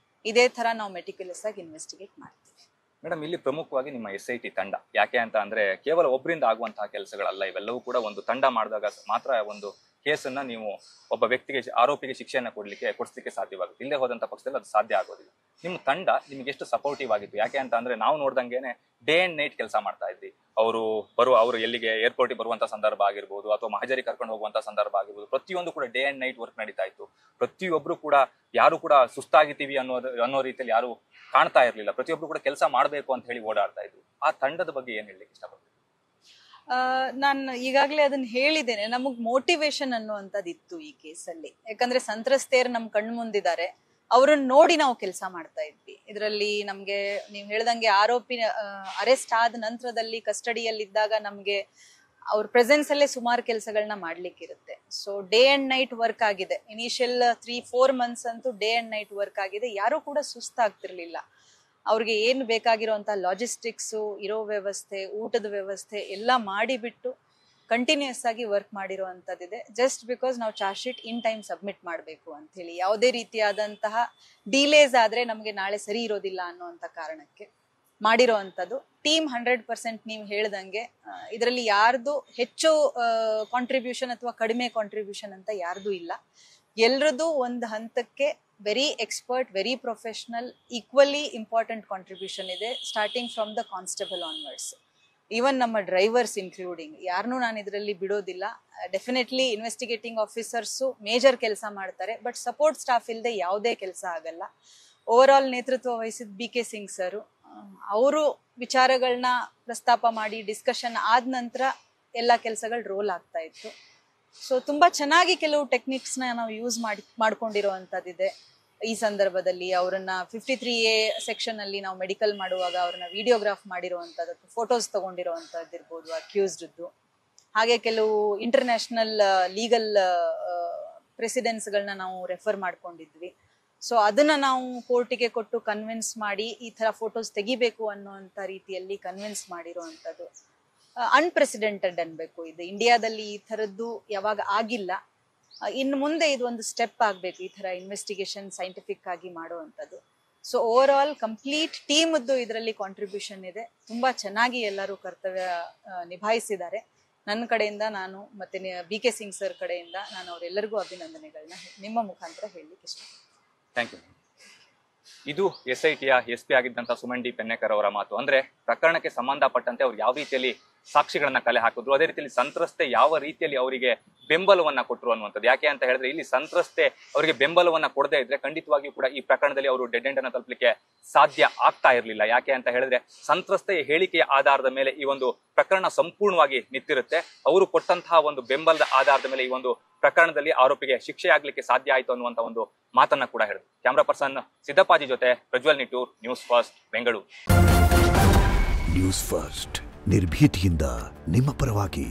ಇದೇ ತರ ನಾವು ಮೆಟಿಕ್ಯುಲಸ್ ಆಗಿ ಇನ್ವೆಸ್ಟಿಗೇಟ್ ಮಾಡ್ತೀವಿ. ಮೇಡಮ್, ಇಲ್ಲಿ ಪ್ರಮುಖವಾಗಿ ನಿಮ್ಮ SIT ತಂಡ ಯಾಕೆ ಅಂತ ಅಂದ್ರೆ ಕೇವಲ ಒಬ್ಬರಿಂದ ಆಗುವಂತಹ ಕೆಲಸಗಳಲ್ಲ, ಇವೆಲ್ಲವೂ ಕೂಡ ಒಂದು ತಂಡ ಮಾಡಿದಾಗ ಮಾತ್ರ ಒಂದು ಕೇಸನ್ನ ನೀವು ಒಬ್ಬ ವ್ಯಕ್ತಿಗೆ, ಆರೋಪಿಗೆ ಶಿಕ್ಷೆಯನ್ನ ಕೊಡಿಸ್ಲಿಕ್ಕೆ ಸಾಧ್ಯವಾಗುತ್ತೆ. ಇಲ್ಲದೆ ಹೋದಂತ ಪಕ್ಷದಲ್ಲಿ ಅದು ಸಾಧ್ಯ ಆಗೋದಿಲ್ಲ. ನಿಮ್ಮ ತಂಡ ನಿಮಗೆ ಎಷ್ಟು ಸಪೋರ್ಟಿವ್ ಆಗಿತ್ತು? ಯಾಕೆ ಅಂತ ಅಂದ್ರೆ ನಾವು ನೋಡ್ದಂಗೆನೆ ಡೇ ಅಂಡ್ ನೈಟ್ ಕೆಲಸ ಮಾಡ್ತಾ ಇದ್ವಿ. ಅವರು ಎಲ್ಲಿಗೆ ಏರ್ಪೋರ್ಟಿಗೆ ಬರುವಂತ ಸಂದರ್ಭ ಆಗಿರ್ಬೋದು, ಅಥವಾ ಮಹಜರಿ ಕರ್ಕೊಂಡು ಹೋಗುವಂತ ಸಂದರ್ಭ ಆಗಿರ್ಬೋದು, ಪ್ರತಿಯೊಂದು ಕೂಡ ಡೇ ಅಂಡ್ ನೈಟ್ ವರ್ಕ್ ನಡೀತಾ ಇತ್ತು. ಪ್ರತಿಯೊಬ್ರು ಕೂಡ ಯಾರು ಕೂಡ ಸುಸ್ತಾಗಿದ್ದೀವಿ ಅನ್ನೋ ರೀತಿಯಲ್ಲಿ ಯಾರು ಕಾಣ್ತಾ ಇರ್ಲಿಲ್ಲ. ಪ್ರತಿಯೊಬ್ರು ಕೂಡ ಕೆಲಸ ಮಾಡ್ಬೇಕು ಅಂತ ಹೇಳಿ ಓಡಾಡ್ತಾ ಇದ್ರು. ಆ ತಂಡದ ಬಗ್ಗೆ ಏನ್ ಹೇಳಲಿಕ್ಕೆ ಇಷ್ಟಪಡ್ತೀನಿ? ನಾನು ಈಗಾಗಲೇ ಅದನ್ನ ಹೇಳಿದ್ದೇನೆ. ನಮಗ್ ಮೋಟಿವೇಶನ್ ಅನ್ನುವಂಥದ್ದು ಇತ್ತು ಈ ಕೇಸಲ್ಲಿ. ಯಾಕಂದ್ರೆ ಸಂತ್ರಸ್ತೆಯರು ನಮ್ ಕಣ್ ಮುಂದಿದ್ದಾರೆ, ಅವ್ರನ್ನ ನೋಡಿ ನಾವು ಕೆಲಸ ಮಾಡ್ತಾ ಇದ್ವಿ. ಇದರಲ್ಲಿ ನಮ್ಗೆ ನೀವ್ ಹೇಳ್ದಂಗೆ ಆರೋಪಿ ಅರೆಸ್ಟ್ ಆದ ನಂತರದಲ್ಲಿ ಕಸ್ಟಡಿಯಲ್ಲಿದ್ದಾಗ ನಮ್ಗೆ ಅವ್ರ ಪ್ರೆಸೆನ್ಸ್ ಅಲ್ಲೇ ಸುಮಾರು ಕೆಲಸಗಳನ್ನ ಮಾಡ್ಲಿಕ್ಕಿರುತ್ತೆ. So day and night work ಆಗಿದೆ. ಇನಿಷಿಯಲ್ 3-4 months ಅಂತೂ ಡೇ ಅಂಡ್ ನೈಟ್ ವರ್ಕ್ ಆಗಿದೆ. ಯಾರು ಕೂಡ ಸುಸ್ತಾಗ್ತಿರ್ಲಿಲ್ಲ. ಅವ್ರಿಗೆ ಏನು ಬೇಕಾಗಿರೋಂಥ ಲಾಜಿಸ್ಟಿಕ್ಸ್, ಇರೋ ವ್ಯವಸ್ಥೆ, ಊಟದ ವ್ಯವಸ್ಥೆ ಎಲ್ಲ ಮಾಡಿಬಿಟ್ಟು ಕಂಟಿನ್ಯೂಸ್ ಆಗಿ ವರ್ಕ್ ಮಾಡಿರುವಂಥದ್ದಿದೆ. ಜಸ್ಟ್ ಬಿಕಾಸ್ ನಾವು charge sheet in time submit ಮಾಡಬೇಕು ಅಂತ ಹೇಳಿ, ಯಾವುದೇ ರೀತಿಯಾದಂತಹ ಡಿಲೇಸ್ ಆದ್ರೆ ನಮಗೆ ನಾಳೆ ಸರಿ ಇರೋದಿಲ್ಲ ಅನ್ನುವಂಥ ಕಾರಣಕ್ಕೆ ಮಾಡಿರೋವಂಥದ್ದು. ಟೀಮ್ 100% ನೀವು ಹೇಳ್ದಂಗೆ ಇದರಲ್ಲಿ ಯಾರ್ದು ಹೆಚ್ಚು ಕಾಂಟ್ರಿಬ್ಯೂಷನ್ ಅಥವಾ ಕಡಿಮೆ ಕಾಂಟ್ರಿಬ್ಯೂಷನ್ ಅಂತ ಯಾರ್ದು ಇಲ್ಲ. ಎಲ್ರದ್ದು ಒಂದು ಹಂತಕ್ಕೆ very expert, very professional, equally important contribution ಇದೆ, starting from the constable onwards. Even ನಮ್ಮ ಡ್ರೈವರ್ಸ್ ಇನ್ಕ್ಲೂಡಿಂಗ್ ಯಾರನ್ನೂ ನಾನು ಇದರಲ್ಲಿ ಬಿಡೋದಿಲ್ಲ. ಡೆಫಿನೆಟ್ಲಿ ಇನ್ವೆಸ್ಟಿಗೇಟಿಂಗ್ ಆಫೀಸರ್ಸು ಮೇಜರ್ ಕೆಲಸ ಮಾಡ್ತಾರೆ, ಬಟ್ ಸಪೋರ್ಟ್ ಸ್ಟಾಫ್ ಇಲ್ಲದೆ ಯಾವುದೇ ಕೆಲಸ ಆಗಲ್ಲ. ಓವರ್ ಆಲ್ ನೇತೃತ್ವ ವಹಿಸಿದ BK ಸಿಂಗ್ ಸರ್, ಅವರು ವಿಚಾರಗಳನ್ನ ಪ್ರಸ್ತಾಪ ಮಾಡಿ ಡಿಸ್ಕಷನ್ ಆದ ನಂತರ ಎಲ್ಲ ಕೆಲಸಗಳು ರೋಲ್ ಆಗ್ತಾ ಇತ್ತು. ಸೊ ತುಂಬಾ ಚೆನ್ನಾಗಿ ಕೆಲವು ಟೆಕ್ನಿಕ್ಸ್ ನಾವು ಯೂಸ್ ಮಾಡ್ಕೊಂಡಿರುವಂತದ್ದಿದೆ. ಈ ಸಂದರ್ಭದಲ್ಲಿ ಅವರನ್ನ 53A ಸೆಕ್ಷನ್ ಅಲ್ಲಿ ನಾವು ಮೆಡಿಕಲ್ ಮಾಡುವಾಗ ಅವ್ರನ್ನ ವಿಡಿಯೋಗ್ರಾಫ್ ಮಾಡಿರುವಂತದ್ದು, ಫೋಟೋಸ್ ತಗೊಂಡಿರುವಂತದ್ದು ಇರ್ಬೋದು ಅಕ್ಯೂಸ್ಡ್ದು. ಹಾಗೆ ಕೆಲವು ಇಂಟರ್ನ್ಯಾಷನಲ್ ಲೀಗಲ್ ಪ್ರೆಸಿಡೆನ್ಸ್ಗಳನ್ನ ನಾವು ರೆಫರ್ ಮಾಡ್ಕೊಂಡಿದ್ವಿ. ಸೊ ಅದನ್ನ ನಾವು ಕೋರ್ಟಿಗೆ ಕೊಟ್ಟು ಕನ್ವಿನ್ಸ್ ಮಾಡಿ ಈ ತರ ಫೋಟೋಸ್ ತೆಗಿಬೇಕು ಅನ್ನುವಂತ ರೀತಿಯಲ್ಲಿ ಕನ್ವಿನ್ಸ್ ಮಾಡಿರುವಂತದ್ದು ಅನ್ಪ್ರೆಸಿಡೆಂಟೆಡ್ ಅನ್ಬೇಕು. ಇದು ಇಂಡಿಯಾದಲ್ಲಿ ಈ ತರದ್ದು ಯಾವಾಗ ಆಗಿಲ್ಲ. ಇನ್ನು ಮುಂದೆ ಇದು ಒಂದು ಸ್ಟೆಪ್ ಆಗ್ಬೇಕು, ಈ ತರ ಇನ್ವೆಸ್ಟಿಗೇಷನ್ ಸೈಂಟಿಫಿಕ್ ಆಗಿ ಮಾಡುವಂಥದ್ದು. ಸೊ ಓವರ್ ಆಲ್ ಕಂಪ್ಲೀಟ್ ಟೀಮ್ದು ಇದರಲ್ಲಿ ಕಾಂಟ್ರಿಬ್ಯೂಷನ್ ಇದೆ. ತುಂಬಾ ಚೆನ್ನಾಗಿ ಎಲ್ಲರೂ ಕರ್ತವ್ಯ ನಿಭಾಯಿಸಿದ್ದಾರೆ. ನನ್ನ ಕಡೆಯಿಂದ ನಾನು ಮತ್ತೆ BK ಸಿಂಗ್ ಸರ್ ಕಡೆಯಿಂದ ನಾನು ಅವರೆಲ್ಲರಿಗೂ ಅಭಿನಂದನೆಗಳನ್ನ ನಿಮ್ಮ ಮುಖಾಂತರ ಹೇಳಲಿಕ್ಕೆ ಇಷ್ಟಪಡ್ತೀನಿ. Thank you. ಇದು SITಯ SP ಆಗಿದ್ದಂತ ಸುಮನ್ ಡಿ ಪೆನ್ನೇಕರ್ ಅವರ ಮಾತು. ಅಂದ್ರೆ ಪ್ರಕರಣಕ್ಕೆ ಸಂಬಂಧಪಟ್ಟಂತೆ ಅವ್ರು ಯಾವ ರೀತಿಯಲ್ಲಿ ಸಾಕ್ಷಿಗಳನ್ನ ಕಲೆ ಹಾಕಿದ್ರು, ಅದೇ ರೀತಿಯಲ್ಲಿ ಸಂತ್ರಸ್ತೆ ಯಾವ ರೀತಿಯಲ್ಲಿ ಅವರಿಗೆ ಬೆಂಬಲವನ್ನ ಕೊಟ್ಟರು ಅನ್ನುವಂಥದ್ದು. ಯಾಕೆ ಅಂತ ಹೇಳಿದ್ರೆ ಇಲ್ಲಿ ಸಂತ್ರಸ್ತೆ ಅವರಿಗೆ ಬೆಂಬಲವನ್ನ ಕೊಡದೇ ಇದ್ರೆ ಖಂಡಿತವಾಗಿಯೂ ಕೂಡ ಈ ಪ್ರಕರಣದಲ್ಲಿ ಅವರು ಡೆಡ್ ಎಂಡ್ ಅನ್ನ ತಲುಪಲಿಕ್ಕೆ ಸಾಧ್ಯ ಆಗ್ತಾ ಇರಲಿಲ್ಲ. ಯಾಕೆ ಅಂತ ಹೇಳಿದ್ರೆ ಸಂತ್ರಸ್ತೆಯ ಹೇಳಿಕೆಯ ಆಧಾರದ ಮೇಲೆ ಈ ಒಂದು ಪ್ರಕರಣ ಸಂಪೂರ್ಣವಾಗಿ ನಿಂತಿರುತ್ತೆ. ಅವರು ಕೊಟ್ಟಂತಹ ಒಂದು ಬೆಂಬಲದ ಆಧಾರದ ಮೇಲೆ ಈ ಒಂದು ಪ್ರಕರಣದಲ್ಲಿ ಆರೋಪಿಗೆ ಶಿಕ್ಷೆ ಆಗ್ಲಿಕ್ಕೆ ಸಾಧ್ಯ ಆಯಿತು ಅನ್ನುವಂತ ಒಂದು ಮಾತನ್ನ ಕೂಡ ಹೇಳಿದ್ರು. ಕ್ಯಾಮ್ರಾ ಪರ್ಸನ್ ಸಿದ್ದಪ್ಪಾಜಿ ಜೊತೆ Prajwal Nittur, news first, Bengaluru. News first ನಿರ್ಭೀತಿಯಿಂದ ನಿಮ್ಮ ಪರವಾಗಿ.